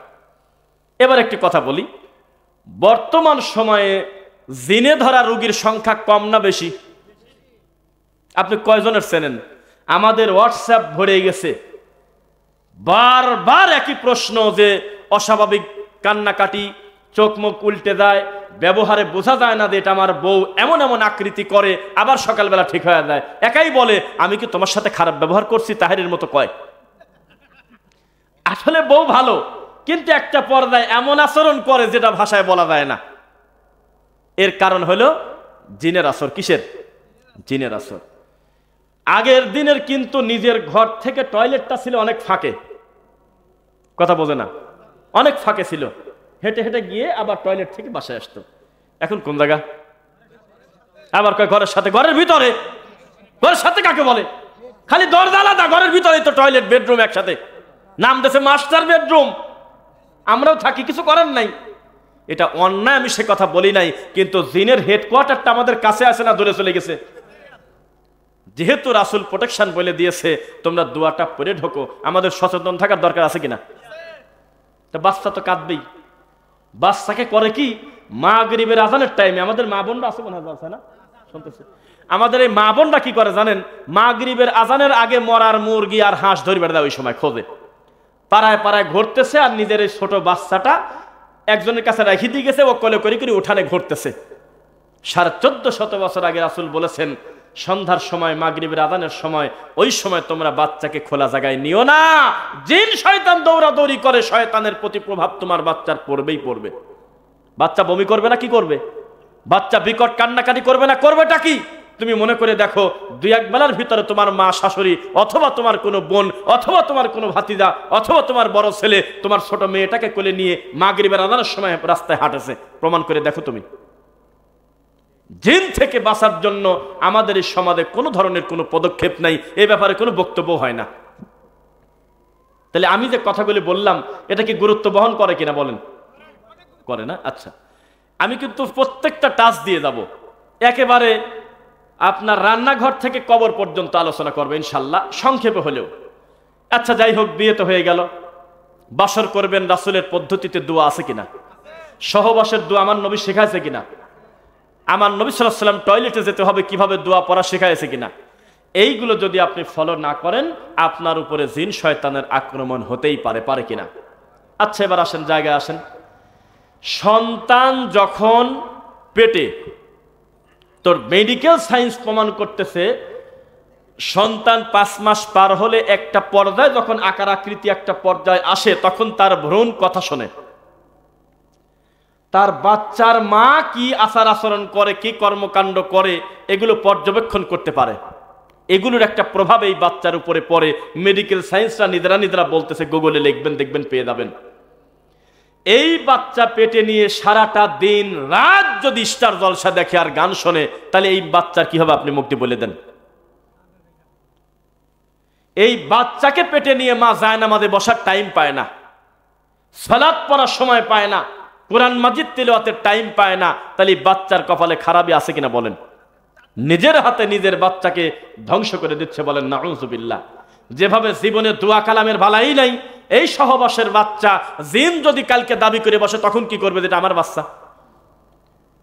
এবার একটি কথা বলি, বর্তমান সময়ে জিনে ধরা রোগীর সংখ্যা কম না বেশি? আপনি কয়জনের চেনেন? আমাদের হোয়াটসঅ্যাপ ভরে গেছে, বারবার একই প্রশ্ন, যে অস্বাভাবিক কান্নাকাটি, চোখ মুখ উল্টে যায়, ব্যবহারে বোঝা যায় না যে এটা আমার বউ, এমন এমন আকৃতি করে, আবার সকালবেলা ঠিক হয়ে যায়। একাই বলে, আমি কি তোমার সাথে খারাপ ব্যবহার করছি? তাহেরের মতো কয়। আসলে বউ ভালো, কিন্তু একটা পর্যায়ে এমন আচরণ করে যেটা ভাষায় বলা যায় না। এর কারণ হলো জিনের আসর। কিসের? জিনের আসর। আগের দিনের কিন্তু নিজের ঘর থেকে টয়লেটটা ছিল অনেক ফাঁকে, কথা বোঝে না, অনেক ফাঁকে ছিল, হেঁটে হেঁটে গিয়ে আবার টয়লেট থেকে বাসায় আসতো। এখন কোন জায়গা? আবার কয় ঘরের সাথে, ঘরের ভিতরে, ঘরের সাথে কাকে বলে? খালি দরজা আলাদা, ঘরের ভিতরেই তো টয়লেট বেডরুম একসাথে, নাম দেশে মাস্টার বেডরুম। আমরাও থাকি, কিছু করার নাই। এটা অন্যায়, আমি সে কথা বলি নাই, কিন্তু জিনের হেডকোয়ার্টারটা আমাদের কাছে আসে না, দূরে চলে গেছে। যেহেতু রাসূল প্রোটেকশন বলে দিয়েছে, তোমরা দোয়াটা পড়ে ঢোকো, আমাদের সচেতন থাকার দরকার আছে কিনা? তা বাচ্চা তো কাঁদবেই। বাচ্চাকে করে কি, মাগরিবের আজানের টাইমে, আমাদের মা বোনরা আছে মনে হয় না, শুনতেছে, আমাদের এই মা বোনরা কি করে জানেন? মাগরিবের আজানের আগে মরার মুরগি আর হাঁস ধরবে দেয়, ওই সময় খোঁজে, পাড়ায় পাড়ায় ঘুরতেছে, আর নিজের এই ছোট বাচ্চাটা একজনের কাছে রেখে দিয়ে গেছে, ও কোলে করে করে উঠানে ঘুরতেছে। 1450 বছর আগে রাসূল বলেছেন, সন্ধ্যার সময়, মাগরিবের আজানের সময়, ওই সময় তোমরা বাচ্চাকে খোলা জায়গায় নিও না। জিন শয়তান দৌড়াদৌড়ি করে, শয়তানের প্রতি প্রভাব তোমার বাচ্চার পড়বেই পড়বে। বাচ্চা বমি করবে না কি করবে? বাচ্চা বিকট কান্নাকাটি করবে না, করবেটা কি? তুমি মনে করে দেখো, 2-1 বেলার ভিতরে তোমার মা, শাশুড়ি, অথবা তোমার কোনো বোন, অথবা তোমার কোনো ভাতিজা, অথবা তোমার বড় ছেলে তোমার ছোট মেয়েটাকে কোলে নিয়ে মাগরিবের আজানের সময় রাস্তায় হাঁটেছে, প্রমাণ করে দেখো তুমি। জিন থেকে বাঁচার জন্য আমাদের এই সমাজে কোনো ধরনের কোনো পদক্ষেপ নাই, এই ব্যাপারে কোনো বক্তব্য হয় না। তাহলে আমি যে কথাগুলি বললাম, এটা কি গুরুত্ব বহন করে কিনা বলেন? করে না? আচ্ছা, আমি কিন্তু প্রত্যেকটা টাচ দিয়ে যাব, একেবারে আপনার রান্নাঘর থেকে কবর পর্যন্ত আলোচনা করবে ইনশাল্লাহ, সংক্ষেপে হলেও। আচ্ছা, যাই হোক, বিয়ে তো হয়ে গেল, বাসর করবেন, রাসূলের পদ্ধতিতে দোয়া আছে কিনা? সহবাসের দোয়া আমার নবী শেখাইছে কিনা? আমার নবী সাল্লাল্লাহু আলাইহি ওয়াসাল্লাম টয়লেটে যেতে হবে কিভাবে দোয়া পড়া শেখাইছে কিনা? এইগুলো যদি আপনি ফলো না করেন, আপনার উপরে জিন শয়তানের আক্রমণ হতেই পারে কিনা? আচ্ছা, এবার আসেন, জায়গায় আসেন। সন্তান যখন পেটে, তোর মেডিকেল সায়েন্স প্রমাণ করতেছে, সন্তান 5 মাস পার হলে একটা পর্যায়ে, যখন আকার আকৃতি একটা পর্যায়ে আসে, তখন তার ভ্রূণ কথা শোনে। তার বাচ্চার মা কি আচার আচরণ করে, কি কর্মকাণ্ড করে, এগুলো পর্যবেক্ষণ করতে পারে। এগুলোর একটা প্রভাব এই বাচ্চার উপরে পড়ে। মেডিকেল সায়েন্সরা নিজেরা বলতেছে, গুগলে লিখবেন, দেখবেন, পেয়ে যাবেন। এই বাচ্চা পেটে নিয়ে সারাটা দিন রাত যদি স্টার জলসা দেখে আর গান শোনে, তাহলে এই বাচ্চার কি হবে আপনি মুক্তি বলে দেন। এই বাচ্চাকে পেটে নিয়ে মা জায়নামাজে বসার টাইম পায় না, সালাত পড়ার সময় পায় না, কোরআন মাজিদ তিলাওয়াতের টাইম পায় না, তাহলে বাচ্চার কপালে খারাপই আছে কিনা বলেন? নিজের হাতে নিজের বাচ্চাকে ধ্বংস করে দিচ্ছে, বলেন নাউযুবিল্লাহ। যেভাবে জীবনে দোয়া কালামের ভালাই নাই, এই সহবাসের বাচ্চা জিন যদি কালকে দাবি করে বসে, তখন কি করবে? যেটা আমার বাচ্চা।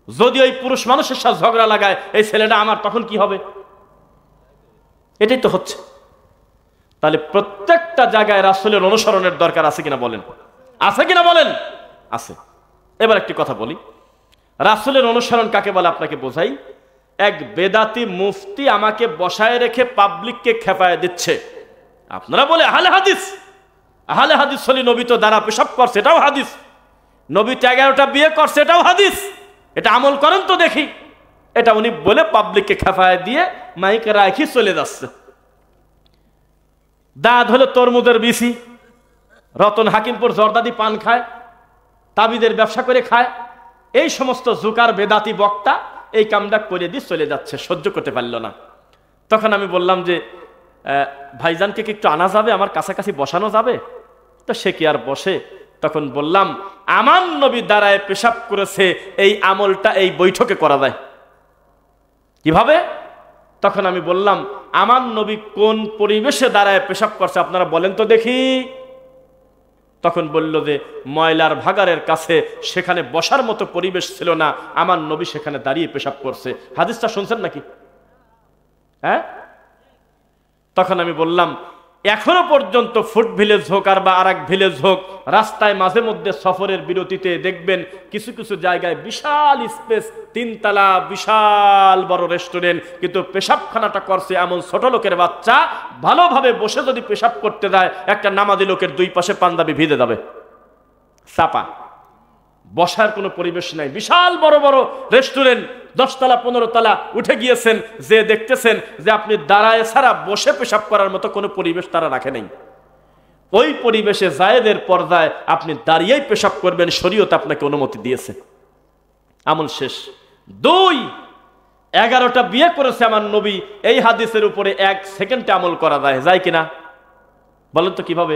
যদি ওই পুরুষ মানুষের সাথে ঝগড়া লাগায়, এই ছেলেটা আমার, তখন কি হবে? এটাই তো হচ্ছে। তাহলে প্রত্যেকটা জায়গায় রাসূলের অনুসরণের দরকার আছে কিনা বলেন? আছে কিনা বলেন? আছে। এবার একটি কথা বলি, রাসূলের অনুসরণ কাকে বলে আপনাকে বোঝাই। এক বেদাতি মুফতি আমাকে বসায় রেখে পাবলিককে খেপায় দিচ্ছে। আপনারা বলে আহলে হাদিস, আহলে হাদিস হলে নবী তো দ্বারা পেশাব করছে, এটাও হাদিস। নবী তো 11টা বিয়ে করছে, এটাও হাদিস। এটা আমল করেন তো দেখি। এটা উনি বলে পাবলিককে খেপায় দিয়ে মাইকে রাখি চলে যাচ্ছে। দাঁত হলো তরমুজের বিসি, রতন হাকিমপুর জর্দাদি পান খায়, তাবিদের ব্যবসা করে খায়। এই সমস্ত জুকার বেদাতি বক্তা এই কামটা করে দিয়ে চলে যাচ্ছে, সহ্য করতে পারল না। তখন আমি বললাম যে, ভাইজানকে কি একটু আনা যাবে, আমার কাছাকাছি বসানো যাবে? তো সে কি আর বসে? তখন বললাম, আমার নবী দাঁড়ায় পেশাব করেছে, এই আমলটা এই বৈঠকে করা যায় কিভাবে? তখন আমি বললাম, আমার নবী কোন পরিবেশে দাঁড়ায় পেশাব করছে আপনারা বলেন তো দেখি। তখন বলল যে, ময়লার ভাগাড়ের কাছে, সেখানে বসার মতো পরিবেশ ছিল না, আমার নবী সেখানে দাঁড়িয়ে পেশাব করছে। হাদিসটা শুনছেন নাকি? হ্যাঁ। তখন আমি বললাম, এখনো পর্যন্ত ফুট ভিলেজ হোক আর বা আরেক ভিলেজ হোক, রাস্তায় মাঝে মধ্যে সফরের বিরতিতে দেখবেন কিছু কিছু জায়গায় বিশাল স্পেস, 3 তলা বিশাল বড় রেস্টুরেন্ট, কিন্তু পেশাবখানাটা করছে এমন ছোট লোকের বাচ্চা, ভালোভাবে বসে যদি পেশাব করতে যায়, একটা নামাজি লোকের 2 পাশে পাঞ্জাবি ভিজে যাবে, চাপা। বসার কোনো পরিবেশ নাই। বিশাল বড় বড় রেস্টুরেন্ট, 10 তলা 15 তলা উঠে গিয়েছেন, যে দেখতেছেন যে আপনি দাঁড়ায় ছাড়া বসে পেশাব করার মতো কোনো পরিবেশ তারা রাখে নাই। ওই পরিবেশে জায়েদের পর্দায় আপনি দাঁড়িয়েই পেশাব করবেন, শরীয়ত আপনাকে অনুমতি দিয়েছে। আমল শেষ। 2, 11টা বিয়ে করেছে আমার নবী, এই হাদিসের উপরে 1 সেকেন্ডে আমল করা যায় কিনা বলেন তো? কিভাবে?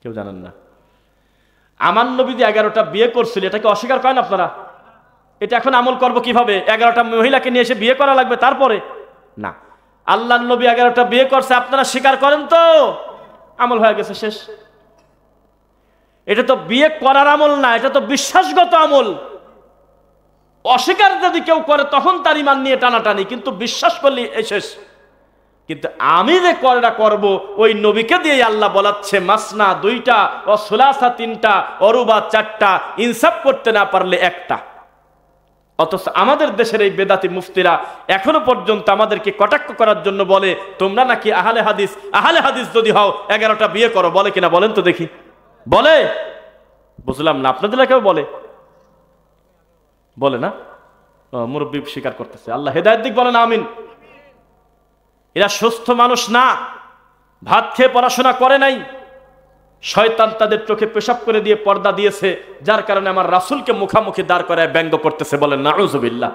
কেউ জানেন না। আমার নবী যে 11টা বিয়ে করছিল, এটাকে অস্বীকার করেন আপনারা? এটা এখন আমল করব কিভাবে? 11টা মহিলাকে নিয়ে এসে বিয়ে করা লাগবে তারপরে? না, আল্লাহর নবী 11টা বিয়ে করছে, আপনারা স্বীকার করেন তো? আমল হয়ে গেছে, শেষ। এটা তো বিয়ে করার আমল না, এটা তো বিশ্বাসগত আমল। অস্বীকার যদি কেউ করে তখন তার ঈমান নিয়ে টানাটানি, কিন্তু বিশ্বাস করলে শেষ। কিন্তু আমি যে কয়টা করব, ওই নবীকে দিয়ে আল্লাহ বলাচ্ছে মাসনা 2টা, ও সুলাসা 3টা, অরুবা 4টা, ইনসাফ করতে না পারলে 1টা। অথচ আমাদের দেশের এই বেদাতি মুফতিরা এখনো পর্যন্ত আমাদেরকে কটাক্ষ করার জন্য বলে, তোমরা নাকি আহলে হাদিস, আহলে হাদিস যদি হও 11টা বিয়ে করো। বলে কিনা বলেন তো দেখি? বলে? বুঝলাম না, আপনাদের কেউ বলে? বলে না? মুরব্বী স্বীকার করতেছে। আল্লাহ হেদায়েত দিক, বলেন আমিন। এরা সুস্থ মানুষ না, ভাত খেয়ে পড়াশোনা করে নাই, শয়তান তাদের চোখে পেশাব করে দিয়ে পর্দা দিয়েছে, যার কারণে আমার রাসূলকে মুখামুখি দাঁড় করায় ব্যঙ্গ করতেছে। বলেন নাউযুবিল্লাহ।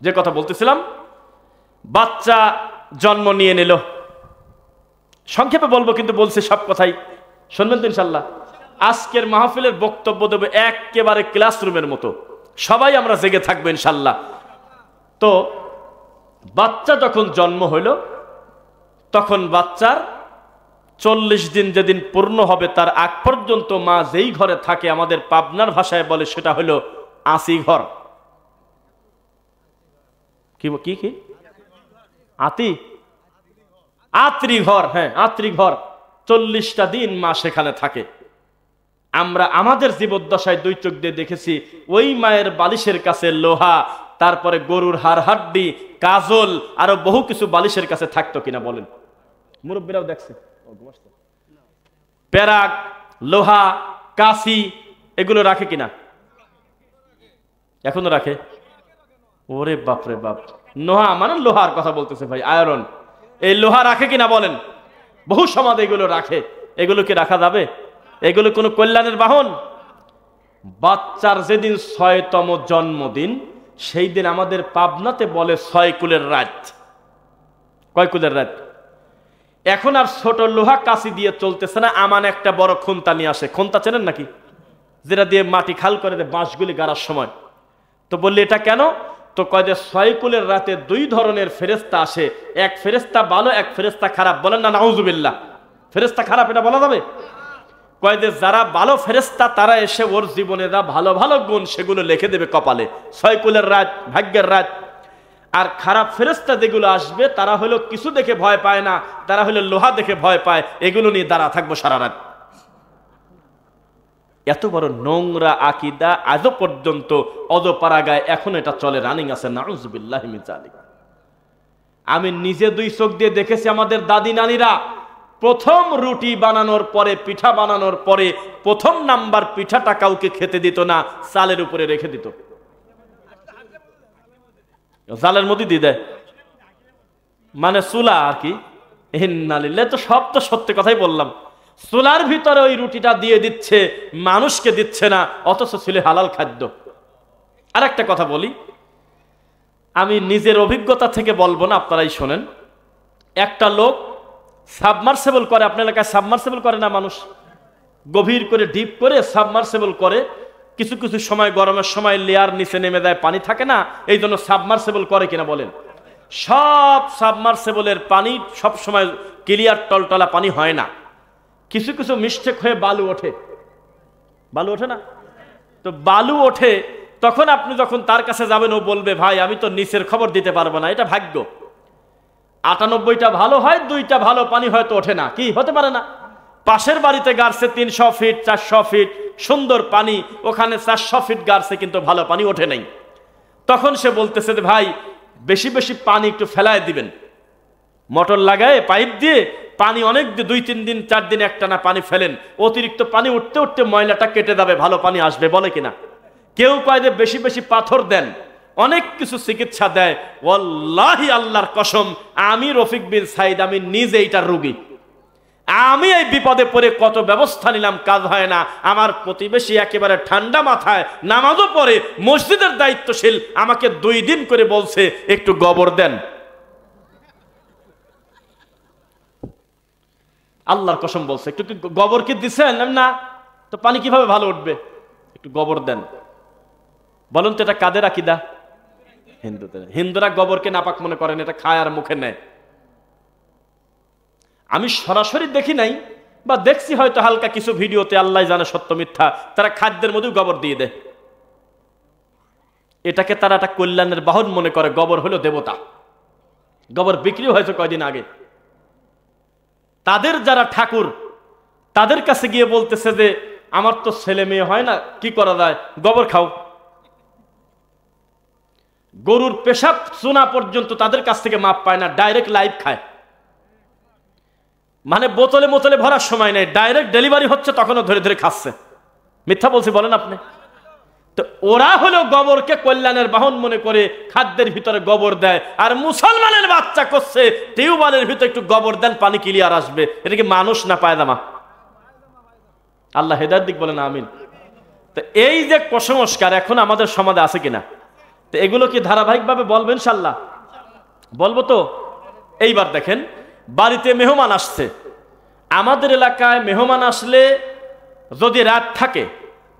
যে কথা বলতেছিলাম, বাচ্চা জন্ম নিয়ে নিল, সংক্ষেপে বলবো কিন্তু বলছি সব কথাই, শুনবেন তো ইনশাল্লাহ। আজকের মাহফিলের বক্তব্য দেবে একেবারে ক্লাসরুমের মতো, সবাই আমরা জেগে থাকবো ইনশাল্লাহ। তো বাচ্চা যখন জন্ম হইল, তখন বাচ্চার 40 দিন যেদিন পূর্ণ হবে তার আগ পর্যন্ত মা যেই ঘরে থাকে, আমাদের পাবনার ভাষায় বলে সেটা হলো আঁচি ঘর। কি কি কি? আতি আত্রি ঘর। হ্যাঁ, আত্রি ঘর। 40টা দিন মা সেখানে থাকে। আমরা আমাদের জীবদ্দশায় 2 চোখ দিয়ে দেখেছি, ওই মায়ের বালিশের কাছে লোহা, তারপরে গরুর হাড় হাড্ডি, কাজল, আরো বহু কিছু বালিশের কাছে থাকতো কিনা বলেন? মুরব্বীরাও দেখছে। পেরাক, লোহা, কাশি এগুলো রাখে কিনা? এখনো রাখে? ওরে বাপরে বাপ, লোহা মানে লোহার কথা বলতেছে ভাই, আয়রন। এই লোহা রাখে কিনা বলেন? বহু সমাজ এগুলো রাখে। এগুলো কি রাখা যাবে? এগুলো কোনো কল্যাণের বাহন? বাচ্চার যেদিন 6তম জন্মদিন, সেই দিন আমাদের পাবনাতে বলে 6 কুলের রাত। কয় কুলের রাত? এখন আর ছোট লোহা কাশি দিয়ে চলতেছে না, আমান একটা বড় খুন্তা নিয়ে আসে। খুন্তা চেনেন নাকি? যেটা দিয়ে মাটি খাল করে দেয় বাঁশগুলি গাড়ার সময়। তো বললে এটা কেন? তো কয় যে 6 কুলের রাতে 2 ধরনের ফেরেশতা আসে, এক ফেরেশতা ভালো, এক ফেরেশতা খারাপ। বলেন না নাউযুবিল্লাহ। ফেরেশতা খারাপ এটা বলা যাবে? কয় যে যারা ভালো ফেরেশতা তারা এসে ওর জীবনে যা ভালো ভালো গুণ সেগুলো লিখে দেবে কপালে। 6 কুলের রাত, ভাগ্যের রাত। আর খারাপ ফেরেশতা যেগুলো আসবে তারা হলো কিছু দেখে ভয় পায় না, তারা হলো লোহা দেখে ভয় পায়, এগুলো নিয়ে দাঁড়া থাকবো সারা রাত। এত বড় নোংরা আকীদা আজও পর্যন্ত অজপাড়াগায় এখন এটা চলে, রানিং আছে। নাউযুবিল্লাহি মিন যালিক। আমি নিজে 2 চোখ দিয়ে দেখেছি আমাদের দাদি নানীরা প্রথম রুটি বানানোর পরে, পিঠা বানানোর পরে 1ম নাম্বার পিঠাটা কাউকে খেতে দিত না, চালের উপরে রেখে দিত। জালের মধ্যে দিয়ে দেয়, মানে চুলা আর কি। ইন্নালিল্লাহ। তো সব তো সত্যি কথাই বললাম। চুলার ভিতরে ওই রুটিটা দিয়ে দিচ্ছে, মানুষকে দিচ্ছে না, অথচ ছিল হালাল খাদ্য। আর একটা কথা বলি, আমি নিজের অভিজ্ঞতা থেকে বলবো না, আপনারাই শোনেন। একটা লোক সাবমার্সেবল করে, আপনার এলাকায় সাবমার্সেবল করে না মানুষ? গভীর করে ডিপ করে সাবমার্সেবল করে। কিছু কিছু সময় গরমের সময় লেয়ার নিচে নেমে যায়, পানি থাকে না, এই জন্য সাবমার্সেবল করে কিনা বলেন? সব সাবমার্সেবলের পানি সব সময় ক্লিয়ার টলটলা পানি হয় না, কিছু কিছু মিস্টেক হয়ে বালু ওঠে। বালু ওঠে না? তো বালু ওঠে, তখন আপনি যখন তার কাছে যাবেন ও বলবে ভাই আমি তো নিচের খবর দিতে পারবো না, এটা ভাগ্য। 98টা ভালো হয়, 2টা ভালো পানি হয়তো ওঠে না। কি হতে পারে না? পাশের বাড়িতে গাড়ছে 300 ফিট 400 ফিট সুন্দর পানি, ওখানে 400 ফিট গাড়ছে কিন্তু ভালো পানি ওঠে নাই। তখন সে বলতেছে যে ভাই বেশি বেশি পানি একটু ফেলায় দিবেন, মোটর লাগায় পাইপ দিয়ে পানি অনেক 2-3 দিন 4 দিন একটানা পানি ফেলেন, অতিরিক্ত পানি উঠতে উঠতে ময়লাটা কেটে যাবে, ভালো পানি আসবে। বলে কিনা? কেউ কয় যে বেশি বেশি পাথর দেন, অনেক কিছু চিকিৎসা দেয়। ওয়াল্লাহি আল্লাহর কসম, আমি রফিক বিন সাইদ, আমি নিজে এইটার রোগী। আমি এই বিপদে পড়ে কত ব্যবস্থা নিলাম, কাজ হয় না। আমার প্রতিবেশী একেবারে ঠান্ডা মাথায় নামাজও পড়ে, মসজিদের দায়িত্বশীল, আমাকে 2 দিন করে বলছে একটু গোবর দেন। আল্লাহর কসম বলছে, একটু গোবর কি দিছেন? না। তো পানি কিভাবে ভালো উঠবে? একটু গোবর দেন। বলুন তো এটা কাদের আকীদা? হিন্দুদের। হিন্দুরা গোবরকে নাপাক মনে করেন, এটা খায় আর মুখে নেয়। আমি সরাসরি দেখি নাই, বা দেখছি হয়তো হালকা কিছু ভিডিওতে, আল্লাহ জানে সত্য মিথ্যা, তারা খাদ্যের মধ্যেও গোবর দিয়ে দেয়। এটাকে তারা একটা কল্যাণের বাহন মনে করে। গোবর হলো দেবতা। গোবর বিক্রি হয়েছে কয়দিন আগে। তাদের যারা ঠাকুর, তাদের কাছে গিয়ে বলতেছে যে আমার তো ছেলে মেয়ে হয় না, কি করা যায়? গোবর খাও। গরুর পেশাব চুনা পর্যন্ত তাদের কাছ থেকে মাপ পায় না, ডাইরেক্ট লাইভ খায়। মানে বোতলে মোতলে ভরার সময় নেই, ডাইরেক্ট ডেলিভারি হচ্ছে তখনও ধরে ধরে খাচ্ছে। মিথ্যা বলছি বলেন আপনি? তো ওরা হলো গোবরকে কল্যাণের বাহন মনে করে খাদ্যের ভিতরে গোবর দেয়। আর মুসলমানের বাচ্চা করছে টিউবওয়েলের ভিতরে একটু গোবর দেন, পানি ক্লিয়ার আসবে। এটা কি মানুষ না পায়জামা? আল্লাহ হেদায়েত দিক, বলেন আমিন। তো এই যে কুসংস্কার এখন আমাদের সমাজে আছে কিনা, তো এগুলো কি ধারাবাহিকভাবে বলবেন? ইনশাআল্লাহ বলবো। তো এইবার দেখেন, বাড়িতে মেহমান আসছে। আমাদের এলাকায় মেহমান আসলে যদি রাত থাকে,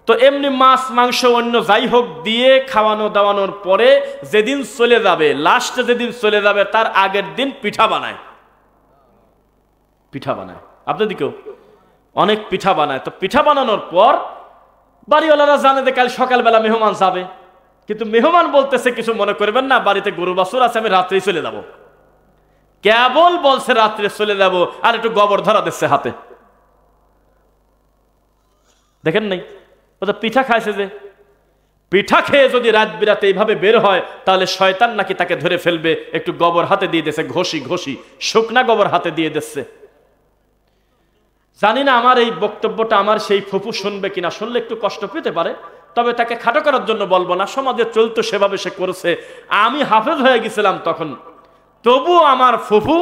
তো এমনি মাছ মাংস অন্য যাই হোক দিয়ে খাওয়ানো দাওয়ানোর পরে যেদিন চলে যাবে, লাস্টে যেদিন চলে যাবে, তার আগের দিন পিঠা বানায়। পিঠা বানায় আপনাদের দিকেও অনেক পিঠা বানায়। তো পিঠা বানানোর পর বাড়িওয়ালারা জানে যে কাল সকালবেলা মেহমান যাবে, কিন্তু মেহমান বলতেছে কিছু মনে করবেন না, বাড়িতে গরু বাছুর আছে, আমি রাত্রেই চলে যাব। কেবল বলছে রাত্রে চলে যাব, আর একটু গোবর ধরা দিচ্ছে হাতে। দেখেন নাই, ও তো পিঠা খাইছে। যে পিঠা খেয়ে যদি রাত বিরাতে এইভাবে বের হয়, তাহলে শয়তান নাকি তাকে ধরে ফেলবে। একটু গোবর হাতে দিয়ে দিচ্ছে, ঘষি ঘষি, শুকনা গোবর হাতে দিয়ে দিচ্ছে। জানি না আমার এই বক্তব্যটা আমার সেই ফুফু শুনবে কিনা, শুনলে একটু কষ্ট পেতে পারে, তবে তাকে খাটো করার জন্য বলবো না। সমাজে চলতো সেভাবে সে করেছে। আমি হাফেজ হয়ে গেছিলাম তখন, তবু আমার ফুফু,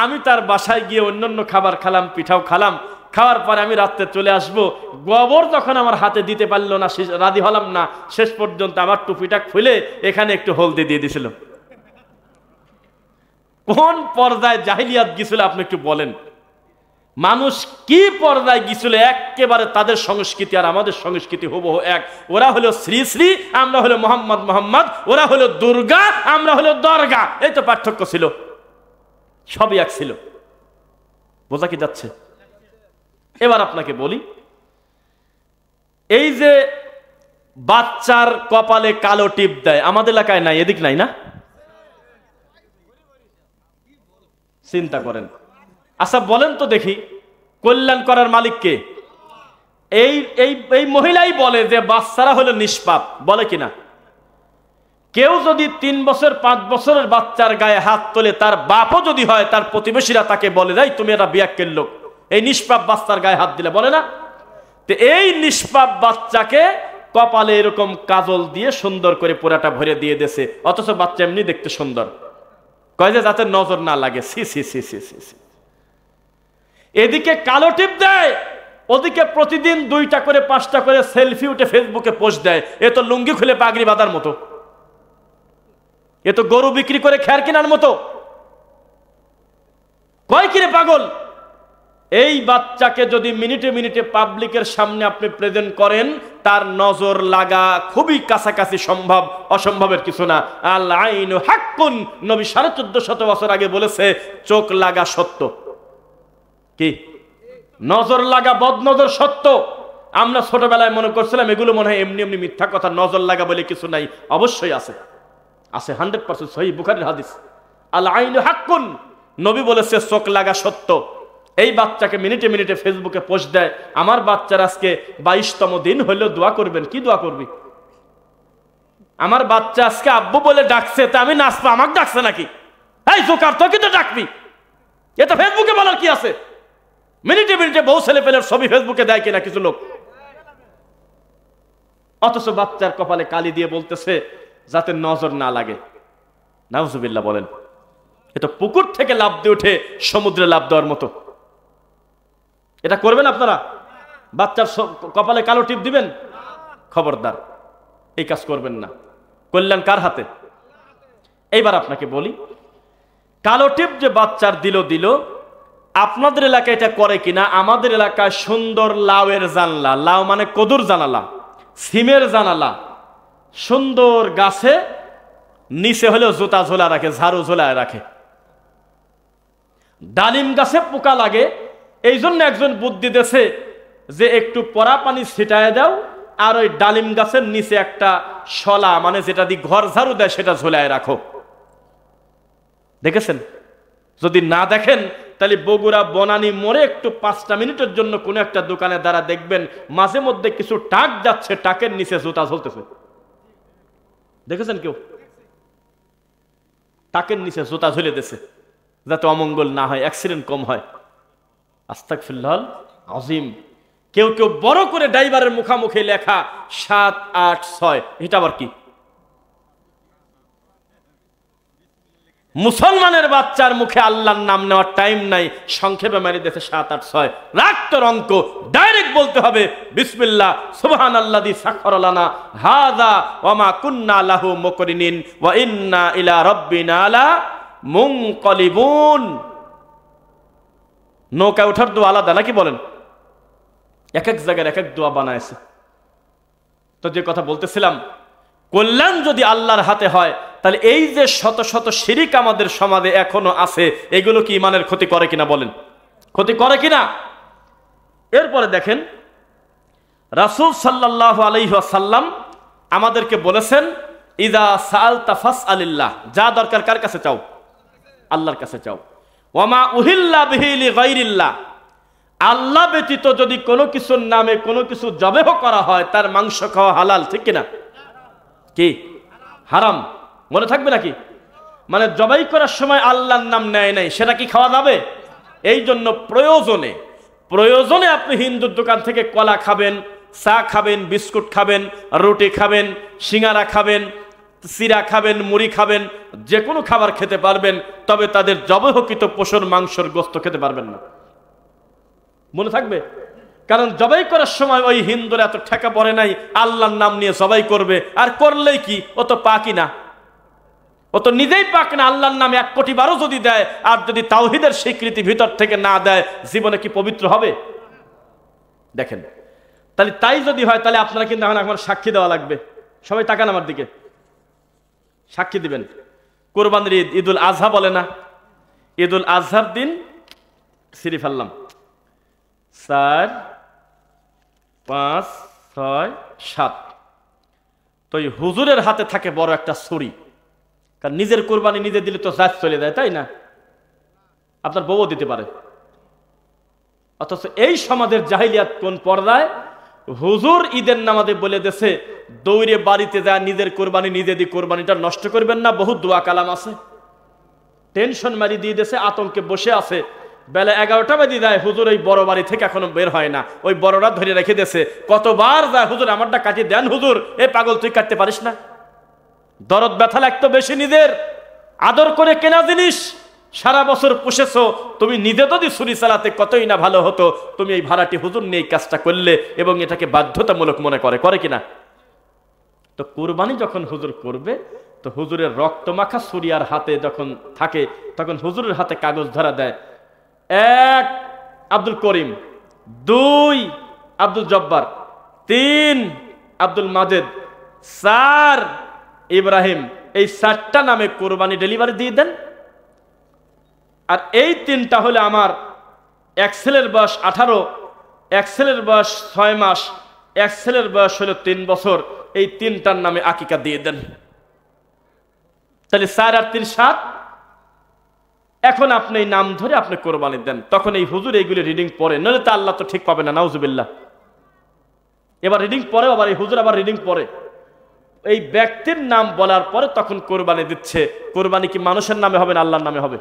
আমি তার বাসায় গিয়ে অন্যান্য খাবার খেলাম, পিঠাও খেলাম। খাওয়ার পরে আমি রাত্রে চলে আসবো, গোবর যখন আমার হাতে দিতে পারলো না, রাজি হলাম না, শেষ পর্যন্ত আমার টুপিটা খুলে এখানে একটু হলদি দিয়ে দিছিল। কোন পর্যায়ে জাহিলিয়াত গিয়েছিল আপনি একটু বলেন? মানুষ কি পর্যায়ে গিয়েছিল? একেবারে তাদের সংস্কৃতি আর আমাদের সংস্কৃতি হুবহু এক। ওরা হলো শ্রী শ্রী, আমরা হলো মোহাম্মদ মোহাম্মদ। ওরা হলো দুর্গা, আমরা হলো দরগা। এই তো পার্থক্য ছিল, সবই এক ছিল। বোঝা কি যাচ্ছে? এবার আপনাকে বলি, এই যে বাচ্চার কপালে কালো টিপ দেয়, আমাদের এলাকায় নাই, এদিক নাই না? চিন্তা করেন। আচ্ছা বলেন তো দেখি, কল্যাণ করার মালিক কে? এই এই এই মহিলাই বলে যে বাচ্চারা হলো নিষ্পাপ, বলে কিনা? কেউ যদি 3 বছর 5 বছরের বাচ্চার গায়ে হাত তোলে, তার বাপও যদি হয়, তার প্রতিবেশীরা তাকে বলে দেয় তুমি এটা বিয়াক্কেল লোক, এই নিষ্পাপ বাচ্চার গায়ে হাত দিলে, বলে না? তো এই নিষ্পাপ বাচ্চাকে কপালে এরকম কাজল দিয়ে সুন্দর করে পুরাটা ভরে দিয়ে দেছে, অথচ বাচ্চা এমনি দেখতে সুন্দর, কয় যে যাতে নজর না লাগে। সি সি সি সি সি সি। এদিকে কালো টিপ দেয়, ওদিকে প্রতিদিন 2টা করে 5টা করে সেলফি উঠে ফেসবুকে পোস্ট দেয়। এ তো লুঙ্গি খুলে পাগড়ি বাঁধার মতো, এ তো গরু বিক্রি করে খেয়ার কেনার মতো। কয় কিরে পাগল? এই বাচ্চাকে যদি মিনিটে মিনিটে পাবলিকের সামনে আপনি প্রেজেন্ট করেন, তার নজর লাগা খুবই কাছাকাছি সম্ভব, অসম্ভবের কিছু না। আল আইনু হাক্কুন, নবী 1450 বছর আগে বলেছে, চোখ লাগা সত্য। কি? নজর লাগা, বদনজর সত্য। আমরা ছোটবেলায় মনে করছিলাম এগুলো মনে হয় এমনি এমনি মিথ্যা কথা, নজর লাগা বলে কিছু নাই। অবশ্যই আছে, আছে, 100% সহিহ বুখারীর হাদিস। আল আইনু হাক্কুন, নবী বলেছে চোখ লাগা সত্য। এই বাচ্চাকে মিনিটে মিনিটে ফেসবুকে পোস্ট দেয়। আমার বাচ্চার আজকে 22তম দিন হইলেও দোয়া করবেন। কি দোয়া করবি? আমার বাচ্চা আজকে আব্বু বলে ডাকছে, তা আমি নাচবো, আমাকে ডাকছে নাকি? এই জোকার, তোকে তো ডাকবি, এটা ফেসবুকে বলার কি আছে? মিনিটে মিনিটে বউ ছেলে পেলের ছবি ফেসবুকে দেয় কিনা কিছু লোক, অথচ বাচ্চার কপালে কালি দিয়ে বলতেছে যাতে নজর না লাগে। নাউজুবিল্লাহ বলেন। এটা পুকুর থেকে লাফ দিয়ে উঠে সমুদ্রে লাফ দেওয়ার মতো। এটা করবেন আপনারা? বাচ্চার কপালে কালো টিপ দিবেন? খবরদার, এই কাজ করবেন না। কল্যাণ কার হাতে? এইবার আপনাকে বলি, কালো টিপ যে বাচ্চার দিল, আপনাদের এলাকায় এটা করে কিনা? আমাদের এলাকায় সুন্দর লাউয়ের জানলা, লাউ মানে কদুর জানালা, সিমের জানালা, সুন্দর গাছে নিচে হলেও জুতা ঝোলা রাখে, ঝাড়ু ঝোলায় রাখে। ডালিম গাছে পোকা লাগে, এই জন্য একজন বুদ্ধি দেছে যে একটু পরা পানি ছিটায় দাও, আর ওই ডালিম গাছের নিচে একটা শলা, মানে যেটা দিয়ে ঘর ঝাড়ু দেয়, সেটা ঝোলায় রাখো। দেখেছেন? যদি না দেখেন তাহলে বগুড়া বনানী মোড়ে একটু 5টা মিনিটের জন্য কোনো একটা দোকানে দ্বারা দেখবেন মাঝে মধ্যে কিছু টাক যাচ্ছে, টাকের নিচে জুতা ঝুলতেছে। দেখেছেন কেউ? টাকের নিচে জুতা ঝুলে দিছে যাতে অমঙ্গল না হয়, অ্যাক্সিডেন্ট কম হয়। আস্তাগফিরুল্লাহ আযীম। কেউ কেউ বড় করে ড্রাইভারের মুখামুখি লেখা 7, 8, 6, এটা আবার কি? মুসলমানের বাচ্চার মুখে আল্লাহর নাম নেওয়ার টাইম নাই, সংক্ষেপে মারি দিয়েছে 7, 8, 6। রাখতর অঙ্ক ডাইরেক্ট বলতে হবে বিসমিল্লাহ সুবহানাল্লাযী সাখারা লানা হাযা ওয়া মা কুন্না লাহু মুকরিনিন ওয়া ইন্না ইলা রাব্বিনা লা মুনকালিবুন। নৌকা ওঠার দোয়া আলাদা নাকি বলেন? এক এক জায়গায় এক এক দোয়া বানায়ছে। তো যে কথা বলতেছিলাম, কল্যাণ যদি আল্লাহর হাতে হয়, তাহলে এই যে শত শত শিরিক আমাদের সমাজে এখনো আছে, এগুলো কি ইমানের ক্ষতি করে কিনা বলেন? ক্ষতি করে কিনা? এরপরে দেখেন, রাসূল সাল্লাল্লাহু আলাইহি ওয়াসাল্লাম আমাদেরকে বলেছেন, ইযা সাআলতা ফাসআলিল্লাহ, যা দরকার কার কাছে চাও? আল্লাহর কাছে চাও। ওয়া মা উহিল্লা বিহি লিগাইরিল্লাহ, আল্লাহ ব্যতীত যদি কোনো কিছুর নামে কোনো কিছু জবেহ করা হয়, তার মাংস খাওয়া হালাল, ঠিক কিনা? কি হারাম? মনে থাকবে নাকি? মানে জবাই করার সময় আল্লাহর নাম নেয় নাই, সেটা কি খাওয়া যাবে? এই জন্য প্রয়োজনে আপনি হিন্দুর দোকান থেকে কলা খাবেন, চা খাবেন, বিস্কুট খাবেন, রুটি খাবেন, সিঙ্গারা খাবেন, চিরা খাবেন, মুড়ি খাবেন, যে কোনো খাবার খেতে পারবেন, তবে তাদের জবাইকৃত পশুর মাংসের গোশত খেতে পারবেন না। মনে থাকবে? কারণ জবাই করার সময় ওই হিন্দুর এত ঠেকা পড়ে নাই, আল্লাহর নাম নিয়ে জবাই করবে। আর করলেই কি, ও তো পাকি না, ও তো নিজেই পাক না। আল্লাহর নামে 1 কোটি বারও যদি দেয়, আর যদি তাওহীদের স্বীকৃতি ভিতর থেকে না দেয়, জীবনে কি পবিত্র হবে? দেখেন, তাহলে তাই যদি হয়, তাহলে আপনারা কিন্তু এখন আমার সাক্ষী দেওয়া লাগবে। সবাই তাকান আমার দিকে, সাক্ষী দিবেন। কোরবানির ঈদ, ঈদুল আজহা বলে না? ঈদুল আজহার দিন সিঁড়ি ফেললাম 4, 5, 6, 7। তো এই হুজুরের হাতে থাকে বড় একটা ছুরি, কারণ নিজের কোরবানি নিজে দিলে তো জাত চলে যায়, তাই না? আপনার বউও দিতে পারে। অথচ এই সমাজের জাহিলিয়াত কোন পর্যায়ে, হুজুর ঈদের নামাজে বলে দেছে দৌড়ে বাড়িতে যায় নিজের কোরবানি নিজে দিয়ে কোরবানিটা নষ্ট করবেন না, বহু দোয়া কালাম আছে। টেনশন মারি দিয়ে দেছে, আতঙ্কে বসে আছে। বেলা 11টা বাজে যায়, হুজুর এই বড় বাড়ি থেকে এখনো বের হয় না। ওই বড়রা ধরে রেখে দেছে, কতবার যায়, হুজুর আমারটা কাটিয়ে দেন হুজুর। এ পাগল, তুই কাটতে পারিস না? দরদ ব্যথা লাগতো বেশি, নিজের আদর করে কেনা জিনিস সারা বছর পুষেছো, তুমি নিজে যদি ছুরি চালাতে কতই না ভালো হতো। তুমি এই ভাড়াটি হুজুর নিয়ে এই কাজটা করলে, এবং এটাকে বাধ্যতামূলক মনে করে কিনা? তো কুরবানি যখন হুজুর করবে, তো হুজুরের রক্ত মাখা ছুরি আর হাতে যখন থাকে, তখন হুজুরের হাতে কাগজ ধরা দেয়। 1 আব্দুল করিম, 2 আব্দুল জব্বার, 3 আব্দুল মাজেদ, 4 ইব্রাহিম। এই 4টা নামে কোরবানি ডেলিভারি দিয়ে দেন। আর এই 3টা হলে আমার এক ছেলের বয়স 18, এক ছেলের বয়স 6 মাস, এক ছেলের বয়স হলো 3 বছর। এই 3টার নামে আকিকা দিয়ে দেন। তাহলে 4 আর 3 7। এখন আপনি এই নাম ধরে আপনি কোরবানি দেন, তখন এই হুজুর এইগুলি রিডিং পড়ে, নইলে তো আল্লাহ তো ঠিক পাবে না, নাউজুবিল্লাহ। এবার রিডিং পরে, আবার এই হুজুর আবার রিডিং পড়ে। এই ব্যক্তির নাম বলার পরে তখন কোরবানি দিচ্ছে। কোরবানি কি মানুষের নামে হবে না আল্লাহর নামে হবে?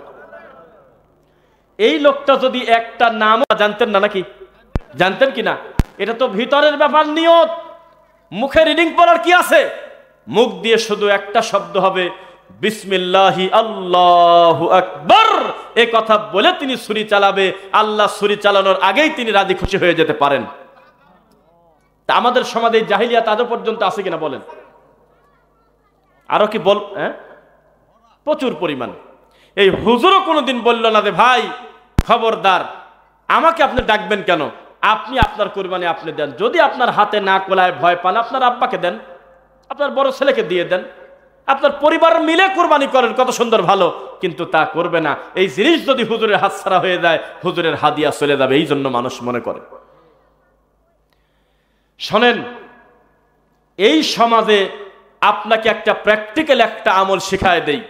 এই লোকটা যদি একটা নাম জানতেন না, নাকি জানতেন কিনা? এটা তো ভিতরের ব্যাপার, নিয়ত। মুখে রিডিং পড়ার কি আছে? মুখ দিয়ে শুধু একটা শব্দ হবে, বিসমিল্লাহি আল্লাহু আকবার এই কথা বলে তিনি ছুরি চালাবে, আল্লাহ ছুরি চালানোর আগেই তিনি রাজি খুশি হয়ে যেতে পারেন। তা আমাদের সমাজে জাহিলিয়াত আজও পর্যন্ত আছে কিনা বলেন? আরো কি বল, প্রচুর পরিমাণ। এই হুজুরও কোনোদিন বলল না যে ভাই খবরদার আমাকে আপনি ডাকবেন কেন, আপনি আপনার কুরবানি আপনি দেন, যদি আপনার হাতে না কোলায় ভয় পান আপনার আব্বাকে দেন, আপনার বড় ছেলেকে দিয়ে দেন, আপনার পরিবার মিলে কুরবানি করেন, কত সুন্দর ভালো। কিন্তু তা করবে না। এই জিনিস যদি হুজুরের হাত ছাড়া হয়ে যায় হুজুরের হাদিয়া চলে যাবে, এই জন্য মানুষ মনে করে। শোনেন, এই সমাজে আপনাকে একটা প্র্যাকটিক্যাল একটা আমল শিখায় দেই।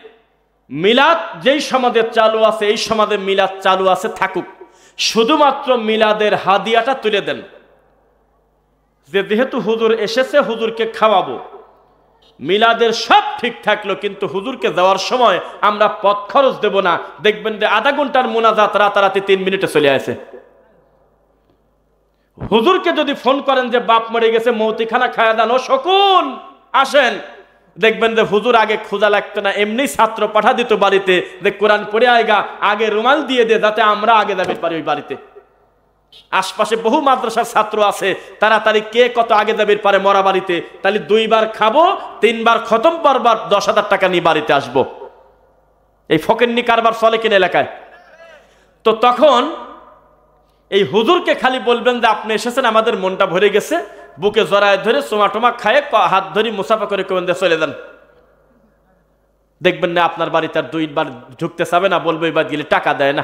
মিলাদ যেই সমাজে চালু আছে, এই সমাজে মিলাদ চালু আছে থাকুক, শুধুমাত্র মিলাদের হাদিয়াটা তুলে দেন। যেহেতু হুজুর এসেছে হুজুরকে খাওয়াবো, মিলাদের সব ঠিক থাকলো, কিন্তু হুজুরকে যাওয়ার সময় আমরা পথ খরচ দেব না। দেখবেন যে আধা ঘন্টার মোনাজাত রাতারাতি 3 মিনিটে চলে আসে। হুজুরকে যদি ফোন করেন যে বাপ মরে গেছে মৌতিখানা খায়া দেন, ও শকুন আসেন, দেখবেন যে হুজুর আগে খোঁজা লাগতো না, এমনি ছাত্র পাঠা দিত বাড়িতে যে কোরআন পড়ে আয়গা, আগে রুমাল দিয়ে দে যাতে আমরা আগে যাবে পারি ওই বাড়িতে। আশপাশে বহু মাদ্রাসার ছাত্র আছে, তাড়াতাড়ি কে কত আগে যাবে পারে মরা বাড়িতে, তাহলে 2 বার খাবো, 3 বার খতম করবার 10,000 টাকা নিয়ে বাড়িতে আসবো। এই ফকিন্নি কারবার চলে কিনা এলাকায়? তো তখন এই হুজুরকে খালি বলবেন যে আপনি এসেছেন, আমাদের মনটা ভরে গেছে, বুকে জড়ায় ধরে চোমা টোমা খায় হাত ধরি মুসাফা করে কেমন দিয়ে চলে যান। দেখবেন না আপনার বাড়িতে আর 2 বার ঢুকতে চাবে না, বলবে এবার গেলে টাকা দেয় না,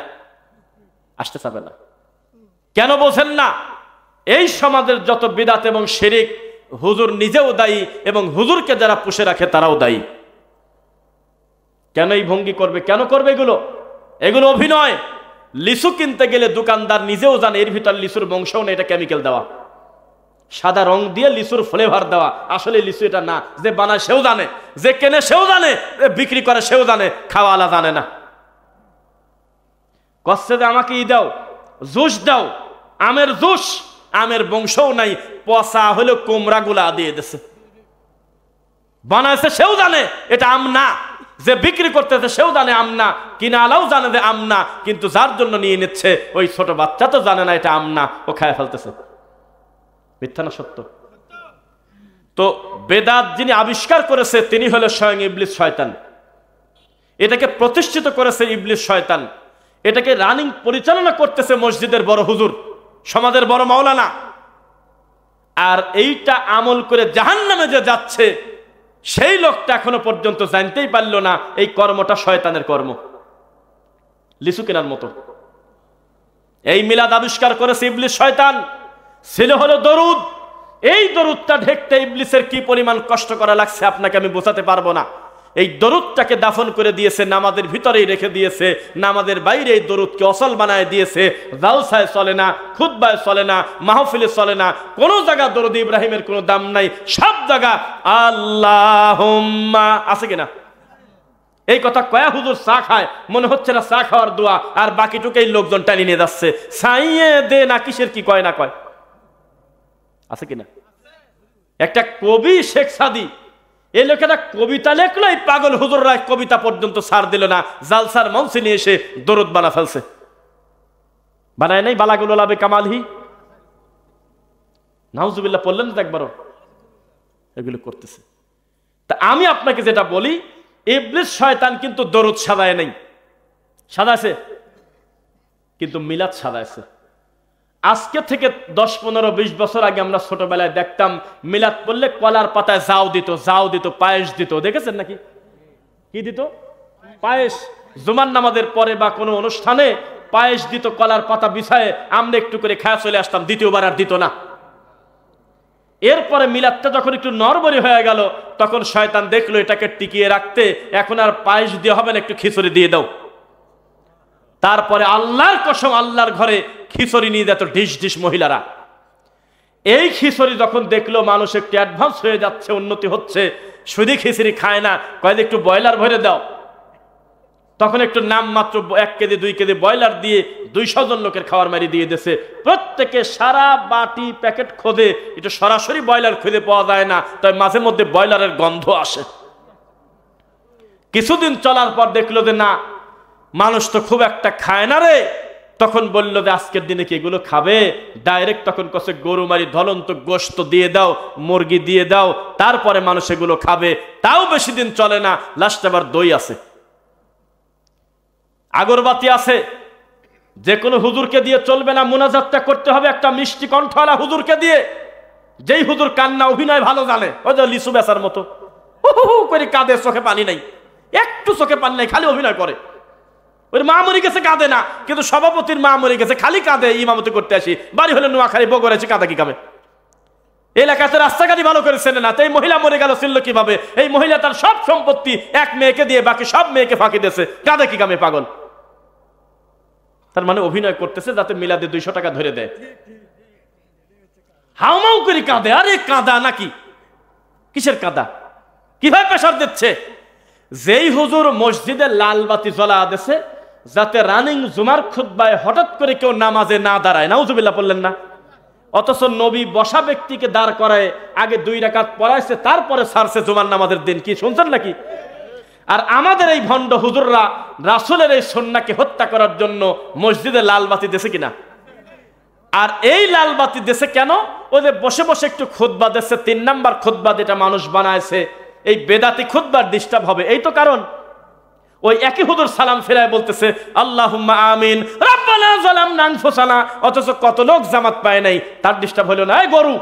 আসতে চাবে না। কেন বলছেন না? এই সমাজের যত বিদআত এবং শিরক হুজুর নিজেও দায়ী, এবং হুজুরকে যারা পুষে রাখে তারাও দায়ী। কেন এই ভঙ্গি করবে? কেন করবে এগুলো? এগুলো অভিনয়। লিচু কিনতে গেলে দোকানদার নিজেও জানে এর ভিতর লিচুর বংশও নেই, এটা কেমিক্যাল দেওয়া, সাদা রং দিয়ে লিচুর ফ্লেভার দেওয়া, আসলে লিচু এটা না। যে বানায় সেও জানে, যে কেনে সেও জানে, বিক্রি করে সেও জানে, খাওয়ালা জানে না। কচ্ছে যে আমাকে দাও, জুস দাও, আমের জুস, আমের বংশও নাই, পচা হলো কোমরা গুলা দিয়ে দিছে। বানাইছে সেও জানে এটা আম না, যে বিক্রি করতেছে সেও জানে আম না, কিনা আলাও জানে যে আম না, কিন্তু যার জন্য নিয়ে নিচ্ছে ওই ছোট বাচ্চা তো জানে না এটা আম না, ও খায় ফেলতেছে। মিথ্যা না সত্য? তো বেদাত যিনি আবিষ্কার করেছে তিনি হলো স্বয়ং ইবলিস শয়তান। এটাকে প্রতিষ্ঠিত করেছে ইবলিস শয়তান। এটাকে রানিং পরিচালনা করতেছে মসজিদের বড় হুজুর, সমাজের বড় মাওলানা। আর এইটা আমল করে জাহান্নামে যে যাচ্ছে সেই লোকটা এখনো পর্যন্ত জানতেই পারল না এই কর্মটা শয়তানের কর্ম। লিচু কেনার মতো। এই মিলাদ আবিষ্কার করেছে ইবলিস শয়তান, ছিল হলো দরুদ। এই দরুদটা ঢেকতে ইবলিসের কি পরিমাণ কষ্ট করা লাগছে আপনাকে আমি বোঝাতে পারবো না। এই দরুদটাকে দাফন করে দিয়েছে, নামাজের ভিতরেই রেখে দিয়েছে, নামাজের বাইরে এই দরুদকে অসল বানায় দিয়েছে। জালসায় চলে না, খুতবায় চলে না, মাহফিলে চলে না, কোনো জায়গা দরুদ ইব্রাহিমের কোনো দাম নাই, সব জায়গা আল্লাহুম্মা আছে কিনা? এই কথা কয়া হুজুর চা খায়, মনে হচ্ছে না চা খাওয়ার দোয়া, আর বাকিটুকুই লোকজন টানি নিয়ে যাচ্ছে। সাইয়ে দে না কিসের কি কয় না কয়, আছে কিনা? একটা কবি শেখ সাদি, এই লোকেরা কবিতা লেখলো, এই পাগল হুজুররা কবিতা পর্যন্ত ছাড় দিল না, জালসার মঞ্চে নিয়ে এসে দরুদ বানা ফেলছে। বানায় নাই বালাগুল লাবে কামালহি, নাউজুবিল্লাহ পড়লেন তো একবারও? এগুলো করতেছে। তা আমি আপনাকে যেটা বলি, ইবলিস শয়তান কিন্তু দরুদ সাজায় নাই, সাজাইছে কিন্তু মিলাদ সাজাইছে। আজকে থেকে 10, 15, 20 বছর আগে আমরা ছোটবেলায় দেখতাম মিলাদ পড়লে কলার পাতায় জাউ দিত, পায়েস দিত, দেখেছেন নাকি? কি দিত? পায়েস। জুমার নামাজের পরে বা কোনো অনুষ্ঠানে পায়েস দিত, কলার পাতা বিছায়ে আমরা একটু করে খায়া চলে আসতাম, দ্বিতীয়বার আর দিত না। এরপরে মিলাদটা যখন একটু নরবরি হয়ে গেল, তখন শয়তান দেখলো এটাকে টিকিয়ে রাখতে এখন আর পায়েস দিয়ে হবে না, একটু খিচুড়ি দিয়ে দাও। তারপরে আল্লাহর কসম, আল্লাহর ঘরে খিচুড়ি নিয়ে যেত ডিশ ডিশ মহিলারা। এই খিচুড়ি যখন দেখলো মানুষ একটু অ্যাডভান্স হয়ে যাচ্ছে, উন্নতি হচ্ছে, শুধু খিচুড়ি খায় না, কয়েক একটু ব্রয়লার ভরে দাও। তখন একটু নাম মাত্র 1 কেজি 2 কেজি ব্রয়লার দিয়ে 200 জন লোকের খাওয়ার মারি দিয়ে দিয়েছে। প্রত্যেকে সারা বাটি প্যাকেট খোঁজে, এটা সরাসরি ব্রয়লার খুঁজে পাওয়া যায় না, তাই মাঝে মধ্যে ব্রয়লারের গন্ধ আসে। কিছুদিন চলার পর দেখলো যে না, মানুষ তো খুব একটা খায় না রে। তখন বলল যে আজকের দিনে কি এগুলো খাবে? ডাইরেক্ট তখন কছে গরু মারি ঢলন্ত গোশত দিয়ে দাও, মুরগি দিয়ে দাও, তারপরে মানুষ এগুলো খাবে। তাও বেশি দিন চলে না, লাস্ট আবার দই আছে, আগরবাতি আছে। যে কোনো হুজুরকে দিয়ে চলবে না, মুনাজাতটা করতে হবে একটা মিষ্টি কণ্ঠওয়ালা হুজুরকে দিয়ে, যেই হুজুর কান্না অভিনয় ভালো জানে। ওই যে লিচু বেচার মতো করে কাঁদে, চোখে পানি নাই, একটু চোখে পানি নাই, খালি অভিনয় করে। ওর মা মরে গেছে কাঁদে না, কিন্তু সভাপতির মা মরে গেছে খালি কাঁদে। ইমামতি করতে আসি, বাড়ি হলে নোয়াখালী বগুড়া আছে, কাঁদা কি কামে? এলাকাতে রাস্তাঘাটই ভালো করে চেনে না। তো এই মহিলা মরে গেল, চিনল কিভাবে? এই মহিলা তার সব সম্পত্তি এক মেয়েকে দিয়ে বাকি সব মেয়েকে ফাঁকি দিয়েছে, কাঁদে কি কামে? পাগল। তার মানে অভিনয় করতেছে যাতে মিলাদে 200 টাকা ধরে দেয়। হাউমাউ করে কাঁদে। আরে কাঁদা নাকি? কিসের কাঁদা? কিভাবে প্রেসার দিচ্ছে? যেই হুজুর মসজিদে লাল বাতি জ্বলা দিয়েছে যাতে রানিং জুমার খুতবায় হঠাৎ করে কেউ নামাজে না দাঁড়ায়, নাউজুবিল্লাহ বললেন না? অথচ নবী বসা ব্যক্তিকে দাঁড় করায় আগে 2 রাকাত পড়াইছে, তারপরে ছাড়ছে জুমার নামাজের দিন। কি শুনছেন নাকি? আর আমাদের এই ভণ্ড হুজুররা রাসূলের এই সুন্নাহকে হত্যা করার জন্য মসজিদে লাল বাতি দিয়েছে কিনা? আর এই লাল বাতি দেশে কেন? ওই যে বসে বসে একটু খুতবা দিচ্ছে, 3 নাম্বার খুতবা যেটা মানুষ বানাইছে, এই বেদাতি খুতবার ডিস্টার্ব হবে, এই তো কারণ। ওই একই হুজুর সালাম ফেরায় বলতেছে আল্লাহুম্মা আমিন রাব্বানা যালামনা আনফুসানা, অথচ কত লোক জামাত পায় নাই, তার ডিস্টার্ব হলো না। এই গরু,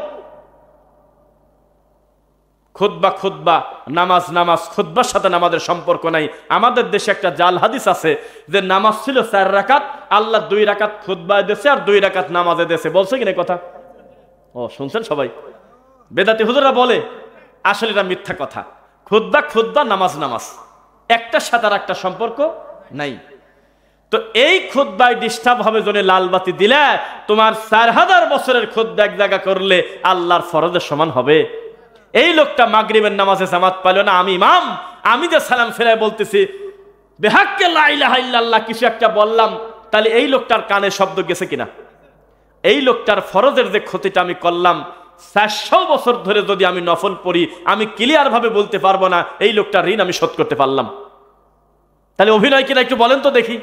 খুতবা খুতবা, নামাজ নামাজ, খুতবার সাথে নামাজের সম্পর্ক নাই। আমাদের দেশে একটা জাল হাদিস আছে যে নামাজ ছিল 4 রাকাত, আল্লাহ 2 রাকাত খুতবায় দিয়েছে আর 2 রাকাত নামাজে দিয়েছে। বলছে কিনা কথা? ও শুনছেন সবাই? বেদাতি হুজুররা বলে, আসলে এটা মিথ্যা কথা। খুতবা খুতবা, নামাজ নামাজ, একটার সাথে আর একটা সম্পর্ক নাই। তো এই খুতবায় ডিস্টার্ব হবে জন্য লাল বাতি দিলে তোমার 4000 বছরের খুতবা এক জায়গা করলে আল্লাহর ফরজের সমান হবে। এই লোকটা মাগরিবের নামাজে জামাত পাইল না, আমি ইমাম, আমি যে সালাম ফেরায় বলতেছি বেহাক্কে লা ইলাহা ইল্লাল্লাহ কিছু একটা বললাম, তাহলে এই লোকটার কানে শব্দ গেছে কিনা? এই লোকটার ফরজের যে ক্ষতিটা আমি করলাম, 400 বছর ধরে যদি আমি নফল পড়ি, আমি ক্লিয়ার ভাবে বলতে পারবো না এই লোকটার ঋণ আমি শোধ করতে পারলাম। তাহলে অভিনয় কিনা একটু বলেন তো দেখি।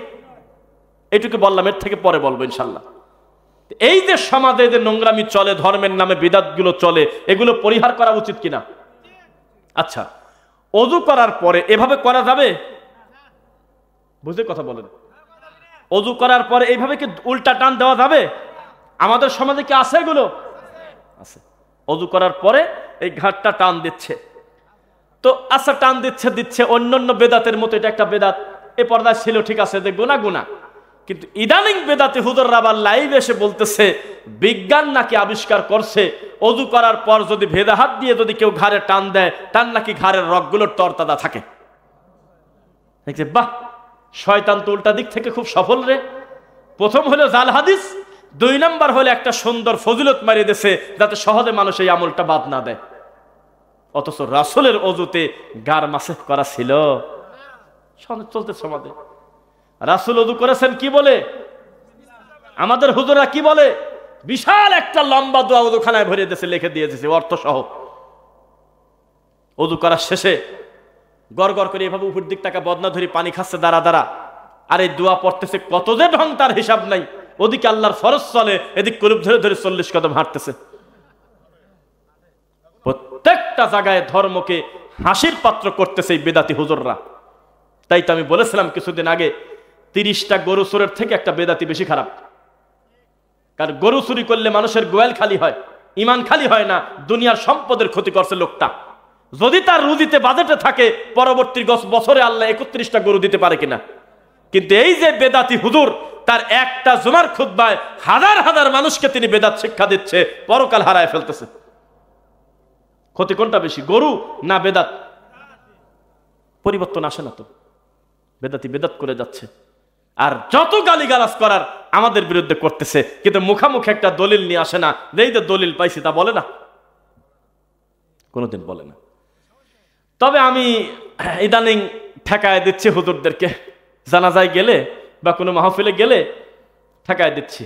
এইটুকু বললাম, এর থেকে পরে বলবো ইনশাল্লাহ। এই যে সমাজে যে নোংরামি চলে, ধর্মের নামে বিদাতগুলো চলে, এগুলো পরিহার করা উচিত কিনা? আচ্ছা, ওযু করার পরে এভাবে করা যাবে? বুঝে কথা বলেন। ওযু করার পরে এইভাবে কি উল্টা টান দেওয়া যাবে? আমাদের সমাজে কি আছে এগুলো? আছে। ওযু করার পরে এই ঘাটটা টান দিচ্ছে, তো আচ্ছা টান দিচ্ছে অন্যান্য বেদাতের মতো এটা একটা বেদাত। এ পর্দা ছিল, ঠিক আছে, যে গুনাহ গুনাহ। কিন্তু ইদানিং বেদাতি হুজুররা আবার লাইভ এসে বলতেছে বিজ্ঞান নাকি আবিষ্কার করছে ওযু করার পর যদি ভেদা হাত দিয়ে যদি কেউ ঘাড়ে টান দেয়, তার নাকি ঘাড়ের রগগুলোর তরতাজা থাকে। দেখছে, বাহ, শয়তান তো উল্টা দিক থেকে খুব সফল রে। প্রথম হলো জাল হাদিস, 2 নাম্বার হলো একটা সুন্দর ফজিলত মারিয়ে দিয়েছে যাতে সহজে মানুষ এই আমলটা বাদ না দেয়। অথচ রাসূলের ওযুতে গার মাসেহ করা ছিল। চলতে সমাজে রাসূল ওযু করেছেন কি বলে? আমাদের হুজুররা কি বলে? বিশাল একটা লম্বা দোয়া ওযুখানায় ভরে দিয়েছে, লিখে দিয়ে দিয়েছে অর্থ সহ। ওযু করার শেষে গড় গড় করে এভাবে উপর দিক টাকা বদনা ধরে পানি খাচ্ছে দাঁড়া দাঁড়া, আর এই দোয়া পড়তেছে কত যে ঢং তার হিসাব নাই। ওদিকে আল্লাহর ফরজ চলে, এদিক কলুব ধরে ধরে 40 কদম হাঁটতেছে। প্রত্যেকটা জায়গায় ধর্মকে হাসির পাত্র করতেছে এই বেদাতি হুজুররা। তাই তো আমি বলেছিলাম কিছুদিন আগে, 30টা গরু চোরের থেকে একটা বেদাতি বেশি খারাপ। কারণ গরু চুরি করলে মানুষের গোয়াল খালি হয়, ইমান খালি হয় না, দুনিয়ার সম্পদের ক্ষতি করছে লোকটা। যদি তার রুজিতে বাজেটে থাকে, পরবর্তী বছরে আল্লাহ 31টা গরু দিতে পারে কিনা। কিন্তু এই যে বেদাতি হুজুর, তার একটা জুমার খুতবায় হাজার হাজার মানুষকে তিনি বেদাত শিক্ষা দিচ্ছে, পরকাল হারায় ফেলতেছে। ক্ষতি কোনটা বেশি, গরু না বেদাত? পরিবর্তন আসে না তো, বেদাতি বেদাত করে যাচ্ছে। আর যত গালিগালাজ করার আমাদের বিরুদ্ধে করতেছে, কিন্তু মুখামুখি একটা দলিল নিয়ে আসে না, এই যে দলিল পাইছি তা বলে না, কোনোদিন বলে না। তবে আমি ইদানিং ঠেকায় দিচ্ছি হুজুরদেরকে, জানাজায় গেলে বা কোনো মাহফিলে গেলে ঠেকায় দিচ্ছি,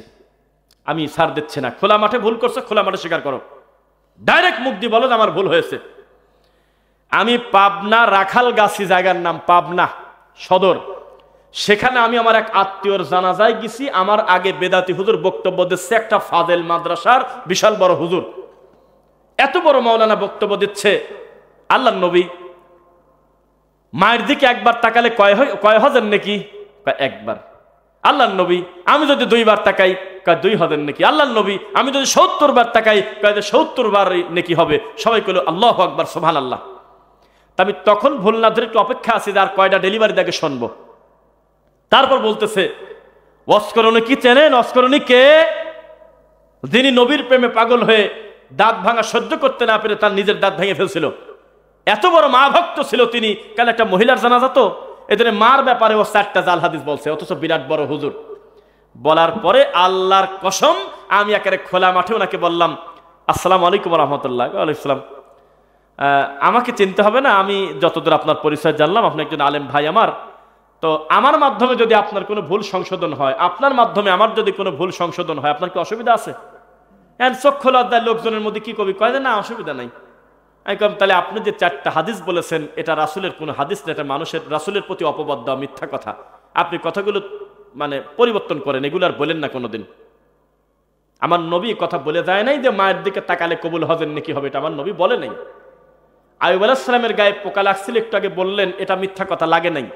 আমি ছাড় দিচ্ছি না। খোলা মাঠে ভুল করছে, খোলা মাঠে স্বীকার করো, ডাইরেক্ট মুখ দিয়ে বলো যে আমার ভুল হয়েছে। আমি পাবনা রাখালগাছি জায়গার নাম পাবনা সদর, সেখানে আমি আমার এক আত্মীয়র জানাজায় গেছি। আমার আগে বেদাতি হুজুর বক্তব্য দিচ্ছে, একটা ফাজেল মাদ্রাসার বিশাল বড় হুজুর, এত বড় মাওলানা বক্তব্য দিচ্ছে। আল্লাহর নবী মায়ের দিকে একবার তাকালে কয় হাজার নাকি? একবার। আল্লাহর নবী আমি যদি 2 বার তাকাই 2,000 নাকি? আল্লাহর নবী আমি যদি 70 বার তাকাই 70 বার নাকি হবে? সবাই কইল আল্লাহু আকবার সুবহানাল্লাহ। আমি তখন ভুল না ধরে একটু অপেক্ষা আছি আর কয়টা ডেলিভারি দেখে শুনবো। তারপর বলতেছে, অস্করণী কি চেনেন? অস্করণী কে? যিনি নবীর প্রেমে পাগল হয়ে দাঁত ভাঙা সহ্য করতে না পেরে তার নিজের দাঁত ভেঙে ফেলছিল। এত বড় মা ভক্ত ছিল তিনি। কেন? একটা মহিলার জানাজা তো, এদের মার ব্যাপারে ও 4টা জাল হাদিস বলছে, অথচ বিরাট বড় হুজুর। বলার পরে আল্লাহর কসম আমি একেবারে খোলা মাঠে ওনাকে বললাম, আসসালামু আলাইকুম রহমতুল্লাহ। ওয়ালাইকুম সালাম। আমাকে চিনতে হবে না, আমি যতদূর আপনার পরিচয় জানলাম আপনি একজন আলেম ভাই আমার। তো আমার মাধ্যমে যদি আপনার কোনো ভুল সংশোধন হয়, আপনার মাধ্যমে আমার যদি কোনো ভুল সংশোধন হয়, আপনার কি অসুবিধা আছে? চক্ষু লজ্জায় লোকজনের মধ্যে কি কবি কয় না, অসুবিধা নাই। আমি কম, তাহলে আপনি যে 4টা হাদিস বলেছেন এটা রাসূলের কোনো হাদিস না, এটা মানুষের রাসূলের প্রতি অপবাদ দেওয়া, মিথ্যা কথা। আপনি কথাগুলো মানে পরিবর্তন করেন, এগুলো আর বলেন না কোনোদিন। আমার নবী কথা বলে যায় নাই যে মায়ের দিকে তাকালে কবুল হজেন নাকি হবে, এটা আমার নবী বলে নাই। আইয়ুব আলাইহিস সালামের গায়ে পোকা লাগছিল, একটু আগে বললেন, এটা মিথ্যা কথা, লাগে নাই।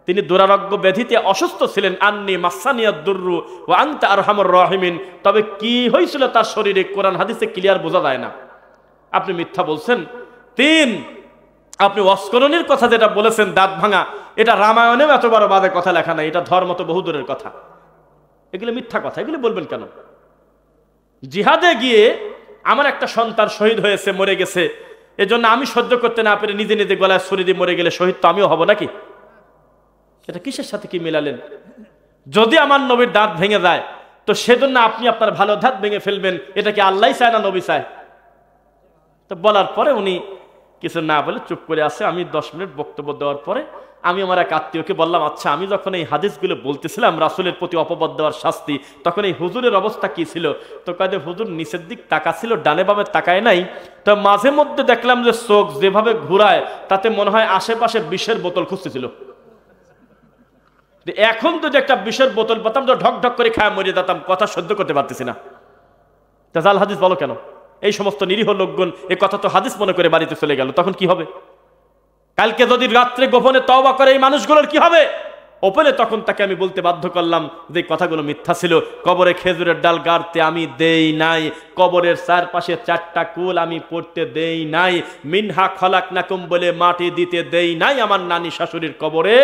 তিনি দুরারোগ্য ব্যাধিতে অসুস্থ ছিলেন। আন্নি মাসানিয়াদ দুররু ওয়া আনতা আরহামুর রাহিমিন। তবে কি হয়েছিল তার শরীরে কোরআন হাদিসে ক্লিয়ার বোঝা যায় না, আপনি মিথ্যা বলছেন। 3, আপনি অস্করণীর কথা যেটা বলেছেন দাঁত ভাঙা, এটা রামায়ণেও এত বড় বাদে কথা লেখা নাই, এটা ধর্ম তো বহুদূরের কথা। এগুলো মিথ্যা কথা, এগুলো বলবেন কেন? জিহাদে গিয়ে আমার একটা সন্তান শহীদ হয়েছে, মরে গেছে, এজন্য আমি সহ্য করতে না পেরে নিজে নিজে গলায় ছুরি দিয়ে মরে গেলে শহীদ তো আমিও হব নাকি? এটা কিসের সাথে কি মিলালেন? যদি আমার নবীর দাঁত ভেঙে যায় তো সেজন্য আপনি আপনার ভালো দাঁত ভেঙে ফেলবেন, এটা কি আল্লাহ চায় না নবী চায়? তো বলার পরে উনি কিছু না বলে চুপ করে আসে। আমি 10 মিনিট বক্তব্য দেওয়ার পরে আমি আমার এক আত্মীয়কে বললাম, আচ্ছা আমি যখন এই হাদিসগুলো বলতেছিলাম রাসূলের প্রতি অপবাদ দেওয়ার শাস্তি, তখন এই হুজুরের অবস্থা কি ছিল? তো কাজে হুজুর নিচের দিক তাকাছিল, ডানে বামে তাকায় নাই। তো মাঝে মধ্যে দেখলাম যে চোখ যেভাবে ঘুরায় তাতে মনে হয় আশেপাশে বিষের বোতল খুঁজতেছিল। এখন তো যে একটা বিষের বোতল পেতাম তো ঢক ঢক করে খায় মরে যেতাম, কথা সহ্য করতে পারতেছি না। তা জাল হাদিস বলো কেন? এই সমস্ত নিরীহ লোকগণ এই কথা তো হাদিস মনে করে বাড়িতে চলে গেল, তখন কি হবে? কালকে যদি রাত্রে গোপনে তওবা করে এই মানুষগুলোর কি হবে? ওপেনে তখন তাকে আমি বলতে বাধ্য করলাম যে কথাগুলো মিথ্যা ছিল। কবরে খেজুরের ডাল গাড়তে আমি দেই নাই, কবরের চারপাশে 4টা কুল আমি পড়তে দেই নাই, মিনহা খলাকনাকুম বলে মাটি দিতে দেই নাই আমার নানি শাশুড়ির কবরে।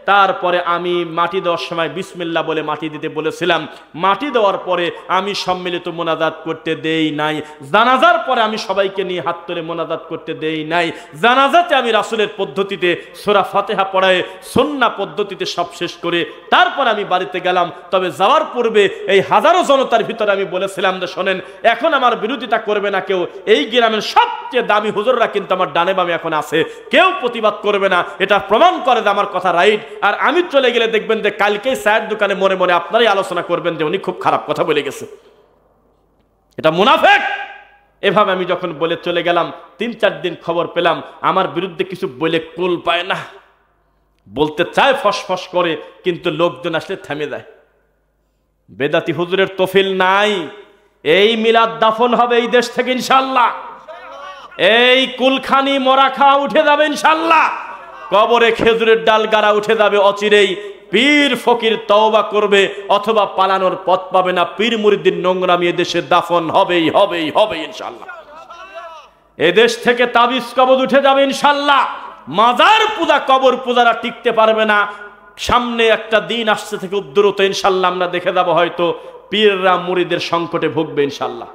তারপরে আমি মাটি দেওয়ার সময় বিসমিল্লাহ বলে মাটি দিতে বলেছিলাম। মাটি দেওয়ার পরে আমি সম্মিলিত মোনাজাত করতে দেই নাই। জানাজার পরে আমি সবাইকে নিয়ে হাত ধরে মোনাজাত করতে দেই নাই। জানাজাতে আমি রাসূলের পদ্ধতিতে সূরা ফাতিহা পড়ায় সুন্নাহ পদ্ধতিতে সব শেষ করে তারপর আমি বাড়িতে গেলাম। তবে যাওয়ার পূর্বে এই হাজারো জনতার ভিতরে আমি বলেছিলাম যে শোনেন, এখন আমার বিরোধিতা করবে না কেউ। এই গ্রামের সবচেয়ে দামি হুজুররা কিন্তু আমার ডানে বামে এখন আছে, কেউ প্রতিবাদ করবে না। এটা প্রমাণ করে যে আমার কথা রাইট। আর আমি চলে গেলে দেখবেন যে কালকেই চায়ের দোকানে মনে মনে আপনারাই আলোচনা করবেন যে উনি খুব খারাপ কথা বলে গেছে, এটা মুনাফিক। এভাবে আমি যখন বলে চলে গেলাম, 3-4 দিন খবর পেলাম আমার বিরুদ্ধে কিছু বলে কুল পায় না, বলতে চায় ফসফস করে, কিন্তু লোকজন আসলে থেমে যায়। বেদাতি হুজুরের তফিল নাই। এই মিলাদ দাফন হবে এই দেশ থেকে ইনশাআল্লাহ। এই কুলখানি মরা খাওয়া উঠে যাবে ইনশাআল্লাহ। কবরে খেজুরের ডাল গাড়া উঠে যাবে অচিরেই। পীর ফকির তওবা করবে অথবা পালানোর পথ পাবে না। পীর মুরিদের নোংরামি এদেশে দাফন হবেই হবেই হবে ইনশাআল্লাহ। এদেশ থেকে তাবিজ কবজ উঠে যাবে ইনশাআল্লাহ। মাজার পূজা কবর পূজারা টিকতে পারবে না। সামনে একটা দিন আসছে থেকে দ্রুত ইনশাআল্লাহ আমরা দেখে যাব, হয়তো পীররা মুরিদের সংকটে ভুগবে ইনশাআল্লাহ।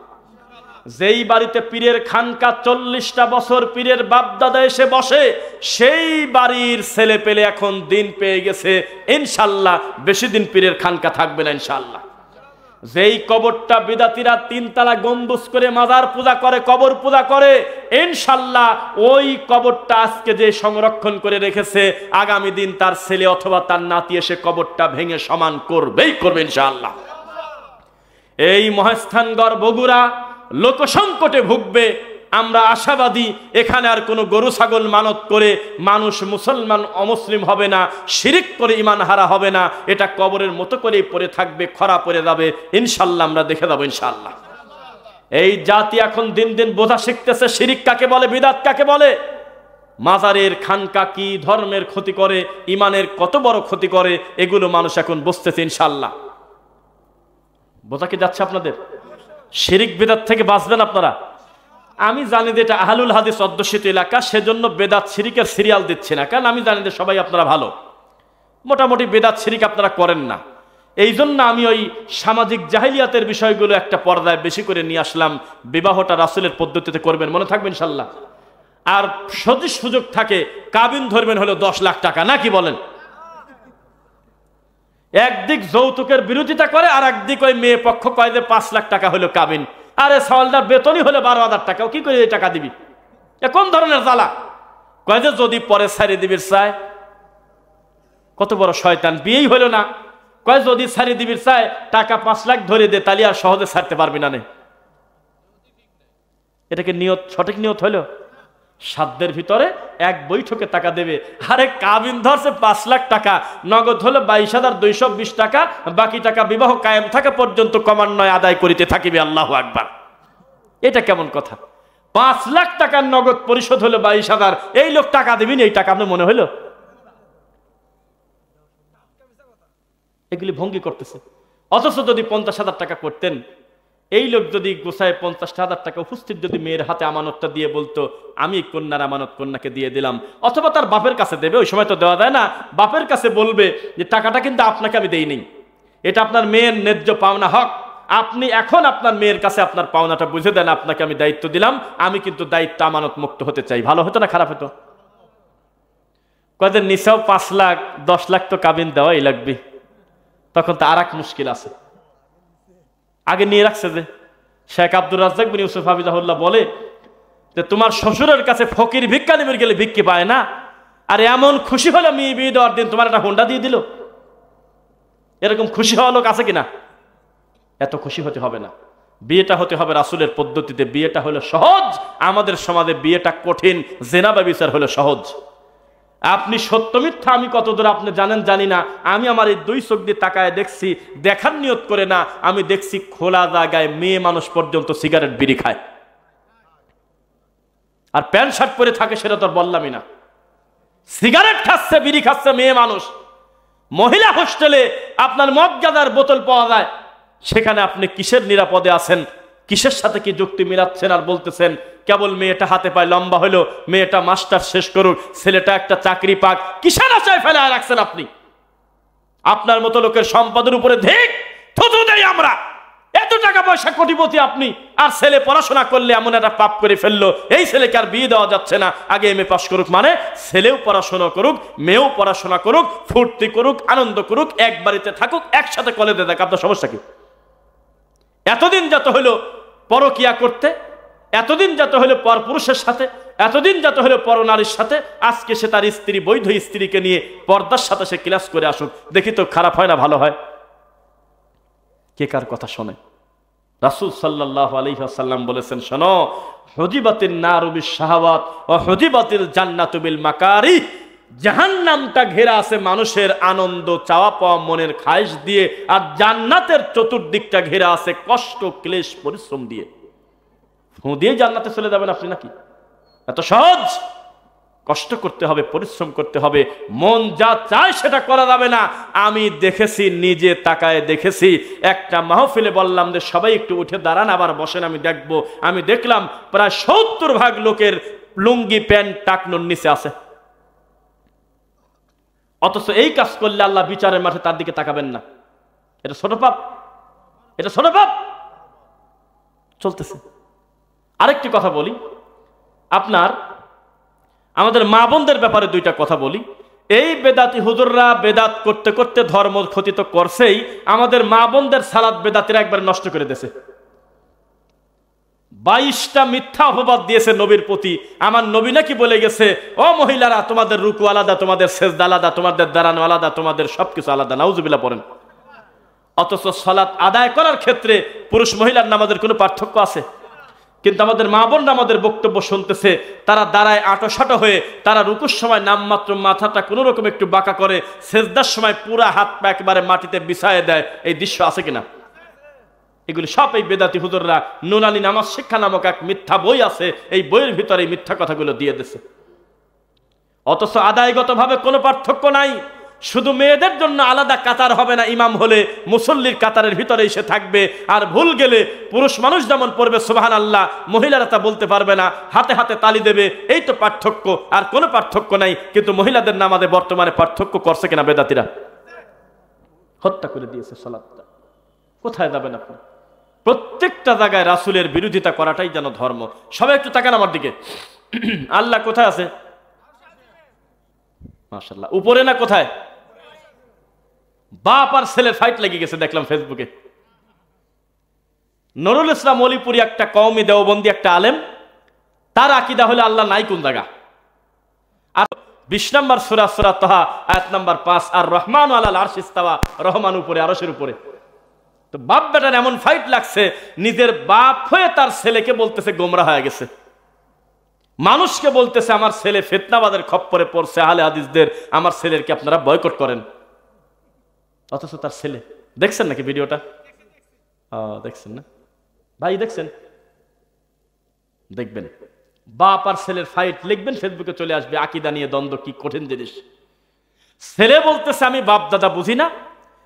যেই বাড়িতে পীরের খানকা 40টা বছর পীরের বাপদাদা এসে বসে, সেই বাড়ির ছেলে পেলে এখন দিন পেয়ে গেছে ইনশাআল্লাহ। বেশি দিন পীরের খানকা থাকবে না ইনশাআল্লাহ। যেই কবরটা বিদাতিরা 3 তালা গম্বুজ করে মাজার পূজা করে, কবর পূজা করে, ইনশাআল্লাহ ওই কবরটা আজকে যে সংরক্ষণ করে রেখেছে, আগামী দিন তার ছেলে অথবা তার নাতি এসে কবরটা ভেঙে সমান করবেই করবে ইনশাআল্লাহ। এই মহাস্থানগড় বগুড়া লোকসংকটে ভুগবে। আমরা আশাবাদী এখানে আর কোনো গরু ছাগল মানত করে মানুষ মুসলমান অমুসলিম হবে না, শিরিক করে ঈমান হারা হবে না, এটা কবরের মতো করেই পড়ে থাকবে, খরা পড়ে যাবে ইনশাআল্লাহ। আমরা দেখে যাবো ইনশাআল্লাহ। এই জাতি এখন দিন দিন বোঝা শিখতেছে শিরিক কাকে বলে, বিদআত কাকে বলে, মাজারের খানকা কি ধর্মের ক্ষতি করে, ইমানের কত বড় ক্ষতি করে, এগুলো মানুষ এখন বুঝতেছে ইনশাআল্লাহ। বোঝা কি যাচ্ছে আপনাদের? শিরিক বিদআত থেকে বাঁচবেন আপনারা। আমি জানি যে এটা আহলুল হাদিস অধ্যুষিত এলাকা, সেজন্য বেদাত শিরিকের সিরিয়াল দিচ্ছি না, কারণ আমি জানি যে সবাই আপনারা ভালো, মোটামুটি বেদাত শিরিক আপনারা করেন না। এই জন্য আমি ওই সামাজিক জাহিলিয়াতের বিষয়গুলো একটা পর্দায় বেশি করে নিয়ে আসলাম। বিবাহটা রাসূলের পদ্ধতিতে করবেন, মনে থাকবে ইনশাআল্লাহ। আর যদি সুযোগ থাকে কাবিন ধরবেন হলো 10 লাখ টাকা, নাকি বলেন? একদিক যৌতুকের বিরোধিতা করে, আর একদিক ওই মেয়ে পক্ষ কয় যে 5 লাখ টাকা হলো কাবিন। আরে সওয়ালদার বেতনই হলো 12,000 টাকা, কি করে এই টাকা দিবি? এ কোন ধরনের জ্বালা? কয় যে যদি পরে ছাড়ি দিবির চায়। কত বড় শয়তান! বিয়েই হলো না, কয় যদি ছাড়ি দিবির চায় টাকা 5 লাখ ধরে দে, তাহলে আর সহজে ছাড়তে পারবি না। এটাকে নিয়ত, সঠিক নিয়ত হলো? সাধ্যের ভিতরে এক বৈঠকে টাকা দেবে। আরে কাবিন ধরছে 5 লাখ টাকা, নগদ হলো 22,220 টাকা, বাকি টাকা বিবাহ কায়েম থাকা পর্যন্ত ক্রমান্বয়ে আদায় করিতে থাকিবে। আল্লাহু আকবার! এটা কেমন কথা? 5 লাখ টাকার নগদ পরিশোধ হলো 22,000, এই লোক টাকা দিবেন, এই টাকা আপনার মনে হলো? এগুলি ভঙ্গি করতেছে। অথচ যদি 50,000 টাকা করতেন, এই লোক যদি গোছায় 50,000 টাকা উপস্থিত যদি মেয়ের হাতে আমানতটা দিয়ে বলতো আমি কন্যার আমানত কন্যাকে দিয়ে দিলাম, অথবা তার বাপের কাছে দেবে, ওই সময় তো দেওয়া যায় না, বাপের কাছে বলবে যে টাকাটা কিন্তু আপনাকে আমি দেইনি, এটা আপনার মেয়ের ন্যায্য পাওনা হক, আপনি এখন আপনার মেয়ের কাছে আপনার পাওনাটা বুঝে দেন, আপনাকে আমি দায়িত্ব দিলাম, আমি কিন্তু দায়িত্ব আমানত মুক্ত হতে চাই। ভালো হতো না খারাপ হতো? কয়েকদিন নিচাও 5 লাখ 10 লাখ তো কাবিন দেওয়াই লাগবে, তখন তো আর এক মুশকিল আছে। আগে নিয়ে রাখছে যে শেখ আব্দুর রাজ্জাক বিন ইউসুফ হাফিজাহুল্লাহ বলে যে তোমার শ্বশুরের কাছে ফকির ভিক্ষা নিবে গেলে ভিক্ষি পায় না, আর এমন খুশি হলো মেয়ে বিয়ে দেওয়ার দিন তোমার একটা হোন্ডা দিয়ে দিল। এরকম খুশি হওয়া লোক আছে কিনা? এত খুশি হতে হবে না। বিয়েটা হতে হবে রাসূলের পদ্ধতিতে। বিয়েটা হলো সহজ। আমাদের সমাজে বিয়েটা কঠিন, জেনা ব্যভিচার হলো সহজ। আপনি সত্য মিথ্যা আমি কতদূর আপনি জানেন জানি না, আমি আমার এই 2 চোখ দিয়ে তাকায় দেখছি, দেখার নিয়ত করে না, আমি দেখছি খোলা জায়গায় মেয়ে মানুষ পর্যন্ত সিগারেট বিড়ি খায়, আর প্যান্ট শার্ট পরে থাকে, সেটা তো বললামই না। সিগারেট খাচ্ছে, বিড়ি খাচ্ছে মেয়ে মানুষ। মহিলা হোস্টেলে আপনার মদ গাঁজার বোতল পাওয়া যায়, সেখানে আপনি কিসের নিরাপদে আছেন? কিসের সাথে কি যুক্তি মিলাচ্ছেন আর বলতেছেন কেবল মেয়েটা হাতে পায় লম্বা হলো, মেয়েটা মাস্টার শেষ করুক, ছেলেটা একটা চাকরি পাক, কিসের আশায় ফেলে রাখছেন আপনি? আপনার মতো লোকের সম্পদের উপরে ধিক থুতু দেই আমরা। এত টাকা পয়সা কোটিপতি আপনি, আর ছেলে পড়াশোনা করলে এমন একটা পাপ করে ফেললো, এই ছেলেকে আর বিয়ে দেওয়া যাচ্ছে না, আগে এমএ পাস করুক। মানে ছেলেও পড়াশোনা করুক, মেয়েও পড়াশোনা করুক, ফুর্তি করুক, আনন্দ করুক, এক বাড়িতে থাকুক, একসাথে কলেজে দেখ, আপনার সমস্যা কি? এতদিন যত হলো পরকিয়া করতে, এতদিন যত হলো পরপুরুষের সাথে, এতদিন যত হলো পরনারীর সাথে, আজকে সে তার স্ত্রী, বৈধ স্ত্রীকে নিয়ে পর্দার সাথে সে ক্লাস করে আসুক, দেখি তো খারাপ হয় না ভালো হয়? কে কার কথা শোনে? রাসূল সাল্লাল্লাহু আলাইহি ওয়াসাল্লাম বলেছেন, শোনো, হুজিবাতিন নারু বিশ-শাহাওয়াত ওয়া হুজিবাতিল জান্নাতু বিল মাকারিহ। জাহান্নামটা ঘেরা আছে মানুষের আনন্দ চাওয়া পাওয়া মনের খায়েশ দিয়ে, আর জান্নাতের চতুর্দিকটা ঘেরা আছে কষ্ট ক্লেশ পরিশ্রম দিয়ে। ফু দিয়ে জান্নাতে চলে যাবেন আপনি নাকি? এত সহজ? কষ্ট করতে হবে, পরিশ্রম করতে হবে, মন যা চায় সেটা করা যাবে না। আমি দেখেছি, নিজে তাকায় দেখেছি, একটা মাহফিলে বললাম যে সবাই একটু উঠে দাঁড়ান, আবার বসেন, আমি দেখবো। আমি দেখলাম প্রায় 70% লোকের লুঙ্গি প্যান্ট টাকনোর নিচে আছে। অথচ এই কাজ করলে আল্লাহ বিচারের মাঠে তার দিকে তাকাবেন না। এটা ছোট পাপ, এটা ছোট পাপ চলতেছে। আরেকটি কথা বলি, আপনার আমাদের মা বোনদের ব্যাপারে 2টা কথা বলি। এই বেদাতি হুজুররা বেদাত করতে করতে ধর্ম ক্ষতি তো করছেই, আমাদের মা বোনদের সালাত বেদাতিরা একবার নষ্ট করে দিয়েছে। 22টা মিথ্যা অপবাদ দিয়েছে নবীর প্রতি। আমার নবী নাকি বলে গেছে, ও মহিলারা, তোমাদের রুকু আলাদা, তোমাদের সেজদা আলাদা, তোমাদের দাঁড়ানো আলাদা, তোমাদের সবকিছু আলাদা। নাউজুবিল্লাহ পড়েন। অথচ সালাত আদায় করার ক্ষেত্রে পুরুষ মহিলার নামাজের কোনো পার্থক্য আছে? কিন্তু আমাদের মা বোনরা আমাদের বক্তব্য শুনতেছে, তারা দাঁড়ায় আঁটোসাঁটো হয়ে, তারা রুকুর সময় নামমাত্র মাথাটা কোনো রকম একটু বাঁকা করে, সেজদার সময় পুরা হাত পা একেবারে মাটিতে বিছায়ে দেয়। এই দৃশ্য আছে কিনা? এগুলি সব এই বেদাতি হুজুররা নুরানি নামাজ শিক্ষা নামক এক মিথ্যা বই আছে, এই বইয়ের ভিতরে এই মিথ্যা কথাগুলো দিয়ে দিছে। অথচ আদায়গতভাবে কোনো পার্থক্য নাই। শুধু মেয়েদের জন্য আলাদা কাতার হবে না, ইমাম হলে মুসল্লির কাতারের ভিতরে এসে থাকবে। আর ভুল গেলে পুরুষ মানুষ যেমন পড়বে সুবহানাল্লাহ, মহিলারা তা বলতে পারবে না, হাতে হাতে তালি দেবে। এই তো পার্থক্য, আর কোনো পার্থক্য নাই। কিন্তু মহিলাদের নামাজে বর্তমানে পার্থক্য করছে কিনা বেদাতিরা? হত্যা করে দিয়েছে সালাতটা। কোথায় যাবেন আপনি? প্রত্যেকটা জায়গায় রাসূলের বিরোধিতা করাটাই যেন ধর্ম। সবাই একটু তাকান আমার দিকে। আল্লাহ কোথায় আছে? মাশাআল্লাহ, উপরে না কোথায়? বাপ আর ছেলের ফাইট লেগে গেছে দেখলাম ফেসবুকে। নুরুল ইসলাম অলিপুরি একটা কওমি দেওবন্দি একটা আলেম, তার আকীদা হলো আল্লাহ নাই কোন জায়গা। আর 20 নম্বর সূরা সূরা তাহা আয়াত নাম্বার 5, আর রহমানু আলাল আরশি ইস্তাওয়া, রহমান উপরে, আরশের উপরে। তো বাপ বেটার এমন ফাইট লাগছে, নিজের বাপ হয়ে তার ছেলেকে বলতেছে গোমরা হয়ে গেছে, মানুষকে বলতেছে আমার ছেলে ফিতনাবাদের খপ্পরে পড়ছে, আহলে হাদিসদের, আমার ছেলেরকে আপনারা বয়কট করেন। অথচ তার ছেলে, দেখছেন নাকি ভিডিওটা? দেখছেন না ভাই? দেখছেন? দেখবেন, বাপ আর ছেলের ফাইট লিখবেন, ফেসবুকে চলে আসবে। আকীদা নিয়ে দ্বন্দ্ব কি কঠিন জিনিস। ছেলে বলতেছে আমি বাপ দাদা বুঝি না,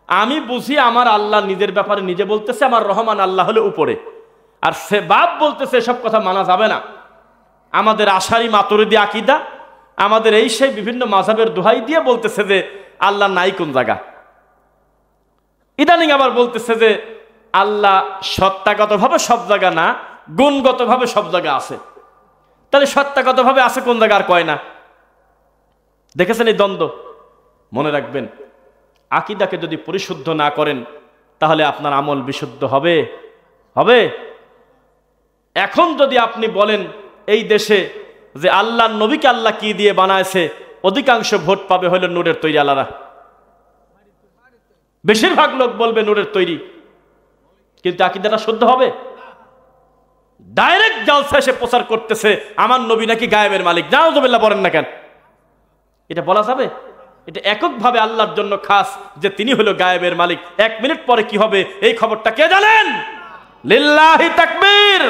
আমি বুঝি আমার আল্লাহ নিজের ব্যাপারে নিজে বলতেছে আমার রহমান আল্লাহ হলে উপরে। আর সে বাপ বলতেছে এসব কথা মানা যাবে না, আমাদের আশারি মাতুরিদি আকীদা, আমাদের এই সেই বিভিন্ন মাযহাবের দোহাই দিয়ে বলতেছে যে আল্লাহ নাই কোন জায়গা। ইদানিং আবার বলতেছে যে আল্লাহ সত্তাগতভাবে সব জায়গা না, গুণগতভাবে সব জায়গা আছে। তাহলে সত্তাগতভাবে আছে কোন জায়গা আর কয় না? দেখেছেন এই দ্বন্দ্ব? মনে রাখবেন, আকীদাকে যদি পরিশুদ্ধ না করেন তাহলে আপনার আমল বিশুদ্ধ হবে হবে। এখন যদি আপনি বলেন এই দেশে যে আল্লাহর নবীকে আল্লাহ কি দিয়ে বানাইছে, অধিকাংশ ভোট পাবে হলো নূরের তৈরি আলারা। বেশিরভাগ লোক বলবে নূরের তৈরি, কিন্তু আকীদাটা শুদ্ধ হবে? ডাইরেক্ট জালসা এসে প্রচার করতেছে আমার নবী নাকি গায়েবের মালিক। নাউযুবিল্লাহ বলেন না কেন? এটা বলা যাবে? এটা এককভাবে আল্লাহর জন্য খাস যে তিনি হলো গায়েবের মালিক। 1 মিনিট পরে কি হবে এই খবরটা কে জানেন? লিল্লাহি তাকবীর।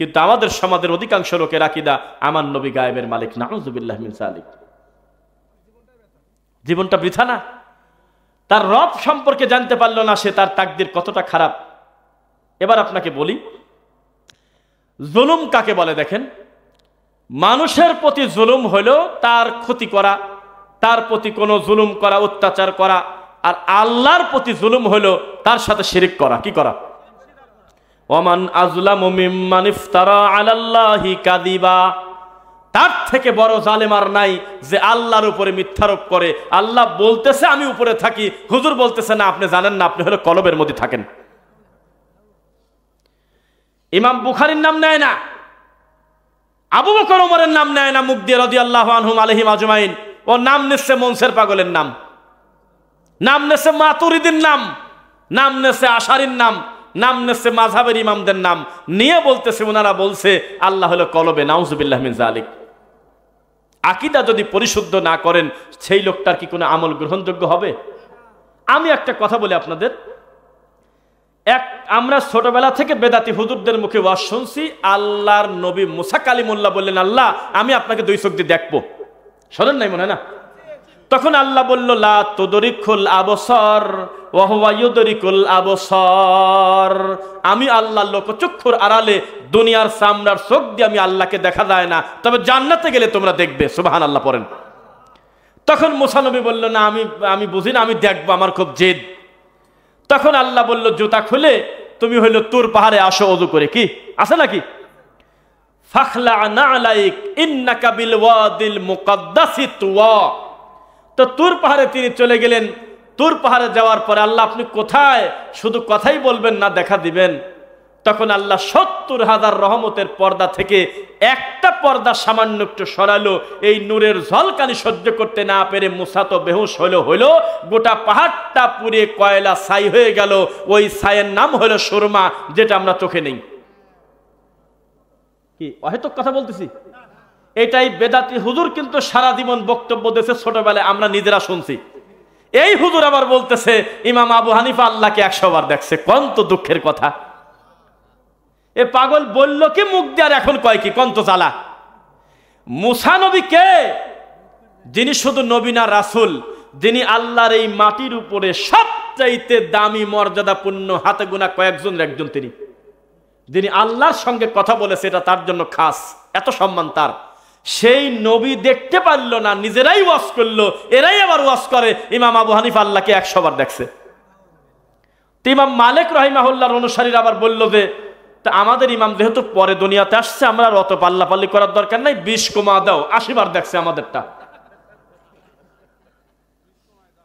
কিন্তু আমাদের সমাজের অধিকাংশ লোকের আকীদা আমার নবী গায়েবের মালিক। নাউযুবিল্লাহ মিন যালিক। জীবনটা বৃথা না? তার রব সম্পর্কে জানতে পারলো না, সে তার তাকদীর কতটা খারাপ। এবার আপনাকে বলি, জুলুম কাকে বলে দেখেন। মানুষের প্রতি জুলুম হলো তার ক্ষতি করা, তার প্রতি কোনো জুলুম করা, অত্যাচার করা। আর আল্লাহর প্রতি জুলুম হলো তার সাথে শিরিক করা। কি করা? ওমান আযলামু মিম্মান ইফতারা আলাল্লাহি কাযিবা। তার থেকে বড় জালেম আর নাই যে আল্লাহর উপরে মিথ্যারোপ করে। আল্লাহ বলতেছে আমি উপরে থাকি, হুজুর বলতেছে না, আপনি জানেন না, আপনি হলো কলবের মধ্যে থাকেন। ইমাম বুখারীর নাম নেয় না, আবু বকর ওমরের নাম নেয় না, মুখ দিয়ে রাদিয়াল্লাহু আনহুম আলাইহিম আজমাইন। ও নাম নিচ্ছে মনসের পাগলের নাম, নাম নিচ্ছে মাতুরিদির নাম, নাম নিচ্ছে আশারির নাম, নাম নিচ্ছে মাযহাবের ইমামদের নাম নিয়ে বলতেছে ওনারা বলছে আল্লাহ হলো কলবে। নাউযুবিল্লাহ মিন যালিক। আকীদা যদি পরিশুদ্ধ না করেন সেই লোকটার কি কোনো আমল গ্রহণযোগ্য হবে? আমি একটা কথা বলি আপনাদের, আমরা ছোটবেলা থেকে বেদাতি হুজুরদের মুখে ওয়াজ শুনছি, আল্লাহর নবী মুসা কালিমুল্লাহ বললেন আল্লাহ আমি আপনাকে 2 চোখ দিয়ে দেখবো। শোনেন নাই মনে হয় না? তখন আল্লাহ বলল লা তুদরিকুল আবসার ওয়া হুয়া ইউদরিকুল আবসার। আমি আল্লাহ লোকচক্ষুর আড়ালে দুনিয়ার চামড়ার চোখ দিয়ে আমি আল্লাহকে দেখা যায় না, তবে জান্নাতে গেলে তোমরা দেখবে। সুবহানাল্লাহ পড়েন। তখন মুসা নবী বলল না আমি বুঝি না, আমি দেখবো, আমার খুব জেদ। তখন আল্লাহ বলল জুতা খুলে তুমি হইলো তুর পাহাড়ে আসো ওযু করে। কি আছে নাকি? ফাখলা নালাইক ইন্নাকা বিল ওয়াদিল মুকদ্দাসি তুওয়া। তো তুর পাহাড়ে তিনি চলে গেলেন। তুর পাহাড়ে যাওয়ার পরে আল্লাহ আপনি কোথায়, শুধু কথাই বলবেন না দেখা দিবেন। তখন আল্লাহ 70,000 রহমতের পর্দা থেকে একটা পর্দা সামান্য একটু সরালো। এই নূরের ঝলকানি সহ্য করতে না পেরে মুসা তো বেহুশ হলো। গোটা পাহাড়টা পুড়ে কয়লা ছাই হয়ে গেল। ওই ছাইয়ের নাম হলো সুরমা, যেটা আমরা চোখে নেই। কি অহেতুক কথা বলতেছি? এটাই বেদাতি হুজুর কিন্তু সারা জীবন বক্তব্য দিয়েছে, ছোটবেলায় আমরা নিজেরা শুনছি। এই হুজুর আবার বলতেছে ইমাম আবু হানিফা আল্লাহকে 100 বার দেখছে। কোন তো দুঃখের কথা। এ পাগল বলল কি মুখ দিয়ে, আর এখন কয় কি? কোন তো জ্বালা। মুসা নবী কে? যিনি শুধু নবী না, রাসূল, যিনি আল্লাহর এই মাটির উপরে সবচাইতে দামি মর্যাদাপূর্ণ, হাতে গোনা কয়েকজনের একজন তিনি, যিনি আল্লাহর সঙ্গে কথা বলেছে, এটা তার জন্য খাস, এত সম্মান তার। সেই নবী দেখতে পারল না, নিজেরাই ওয়াজ করলো, এরাই আবার ওয়াজ করে ইমাম আবু হানিফা আল্লাহকে 100 বার দেখছে। ইমাম মালিক রাহিমাহুল্লাহর অনুসারীরা আবার বলল যে তা আমাদের ইমাম যেহেতু পরে দুনিয়াতে আসছে, আমরা আর অত পাল্লাপাল্লি করার দরকার নাই, 20 কমা দাও, 80 বার দেখছে আমাদেরটা।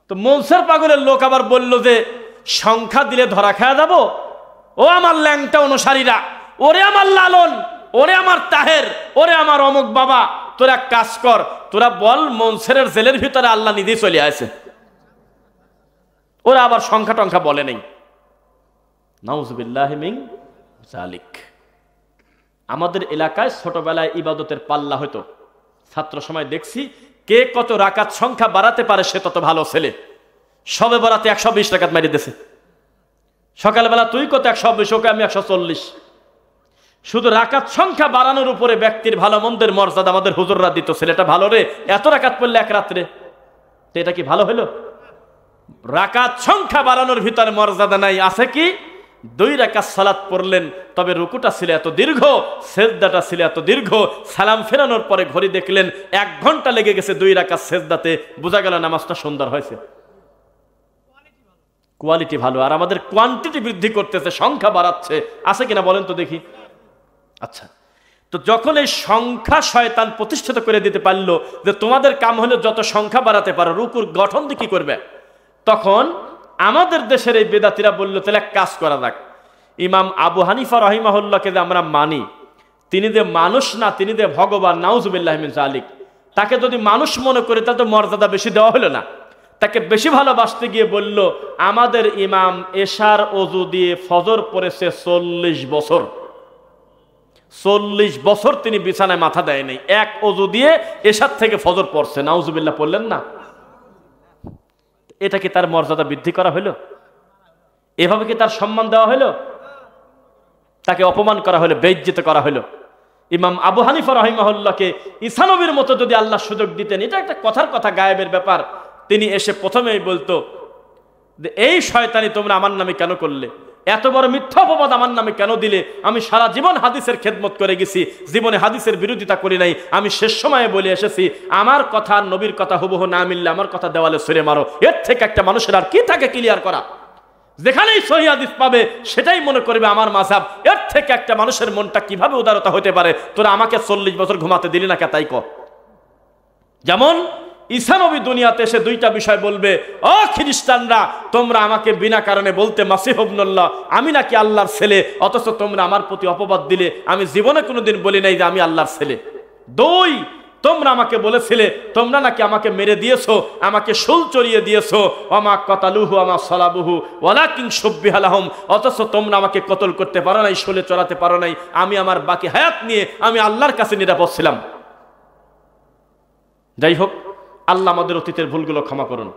তো মনসের পাগলের লোক আবার বলল যে সংখ্যা দিলে ধরা খাওয়া যাবো। ও আমার ল্যাংটা অনুসারীরা, ওরে আমার লালন, ওরে আমার তাহের, ওরে আমার অমুক বাবা, তোরা কাজ কর, তোরা বল মনসের জেলের ভিতরে আল্লাহ নিজেই চলে আসে। ওরা আবার সংখ্যা টংখ্যা বলে নেই। নাউজুবিল্লাহি মিন যালিক। আমাদের এলাকায় ছোটবেলায় ইবাদতের পাল্লা হতো, ছাত্র সময় দেখছি কে কত রাকাত সংখ্যা বাড়াতে পারে সে তত ভালো ছেলে। সবে বরাতে 120 রাকাত মারি দিয়েছে। সকালবেলা তুই কত? 120, ওকে আমি 140। শুধু রাকাত সংখ্যা বাড়ানোর উপরে ব্যক্তির ভালো মন্দের মর্যাদা আমাদের হুজুররা দিত। ছেলেটা ভালো রে, এত রাকাত পড়লে এক রাত্রে, তো এটা কি ভালো হলো? রাকাত সংখ্যা বাড়ানোর ভিতরে মর্যাদা নাই। আছে কি? 2 রাকাত সালাত পড়লেন, তবে রুকুটা ছিল এত দীর্ঘ, সেজদাটা ছিল এত দীর্ঘ, সালাম ফেরানোর পরে ঘড়ি দেখলেন 1 ঘন্টা লেগে গেছে 2 রাকাত সেজদাতে। বোঝা গেল নামাজটা সুন্দর হয়েছে, কোয়ালিটি ভালো। আর আমাদের কোয়ান্টিটি বৃদ্ধি করতেছে, সংখ্যা বাড়াচ্ছে। আছে কিনা বলেন তো দেখি? আচ্ছা, তো যখন এই সংখ্যা শয়তান প্রতিষ্ঠিত করে দিতে পারলো যে তোমাদের কাম হলো যত সংখ্যা বাড়াতে পারো, রুকুর গঠন দিয়ে কি করবে, তখন আমাদের দেশের এই বেদাতিরা বলল তাহলে এক কাজ করা যাক, ইমাম আবু হানিফা রাহিমাহুল্লাহকে যে আমরা মানি, তিনি যে মানুষ না, তিনি যে ভগবান, নাউজুবিল্লাহি মিন যালিক, তাকে যদি মানুষ মনে করে তাহলে তো মর্যাদা বেশি দেওয়া হলো না। তাকে বেশি ভালোবাসতে গিয়ে বলল আমাদের ইমাম এশার ওযু দিয়ে ফজর পড়েছে 40 বছর। 40 বছর তিনি বিছানায় মাথা দেয় নাই, এক ওযু দিয়ে এশার থেকে ফজর পড়ছে। নাউজুবিল্লাহ পড়লেন না? এটা কি তার মর্যাদা বৃদ্ধি করা হলো? এভাবে কি তার সম্মান দেওয়া হলো? তাকে অপমান করা হলো, বেইজ্জত করা হলো। ইমাম আবু হানিফা রাহিমাহুল্লাহকে ঈসা নবীর মতো যদি আল্লাহ সুযোগ দিতেন, এটা একটা কথার কথা, গায়েবের ব্যাপার, তিনি এসে প্রথমেই বলতো যে এই শয়তানি তোমরা আমার নামে কেন করলে, এত বড় মিথ্যা অপবাদ আমার নামে কেন দিলে? আমি সারা জীবন হাদিসের খেদমত করে গেছি, জীবনে হাদিসের বিরোধিতা করি নাই। আমি শেষ সময়ে বলে এসেছি আমার কথা নবীর কথা হুবহু না মিললে আমার কথা দেওয়ালে ছুঁড়ে মারো। এর থেকে একটা মানুষের আর কি থাকে ক্লিয়ার করা? যেখানেই সহিহ হাদিস পাবে সেটাই মনে করবে আমার মাযহাব। এর থেকে একটা মানুষের মনটা কিভাবে উদারতা হতে পারে? তোরা আমাকে 40 বছর ঘুমাতে দিলি না কে, তাই ক। যেমন ঈসা নবী দুনিয়াতে এসে 2টা বিষয় বলবে, ও খ্রিস্টানরা, তোমরা আমাকে বিনা কারণে বলতে মাসিহ ইবনুল্লাহ, আমি নাকি আল্লাহর ছেলে, অথচ তোমরা আমার প্রতি অপবাদ দিলে। আমি জীবনে কোনোদিন বলি নাই যে আমি আল্লাহর ছেলে। 2, তোমরা আমাকে বলেছিলে তোমরা নাকি আমাকে মেরে দিয়েছো, আমাকে শুল চড়িয়ে দিয়েছো, ওমা কতালুহু ওমা সালাবুহু ওয়ালাকিন শুব্বিহা লাহুম, অথচ তোমরা আমাকে কতল করতে পারো নাই, শুলে চড়াতে পারো নাই। আমি আমার বাকি হায়াত নিয়ে আমি আল্লাহর কাছে নিরাপদ ছিলাম। যাই হোক, আল্লাহ আমাদের অতীতের ভুলগুলো ক্ষমা করুন।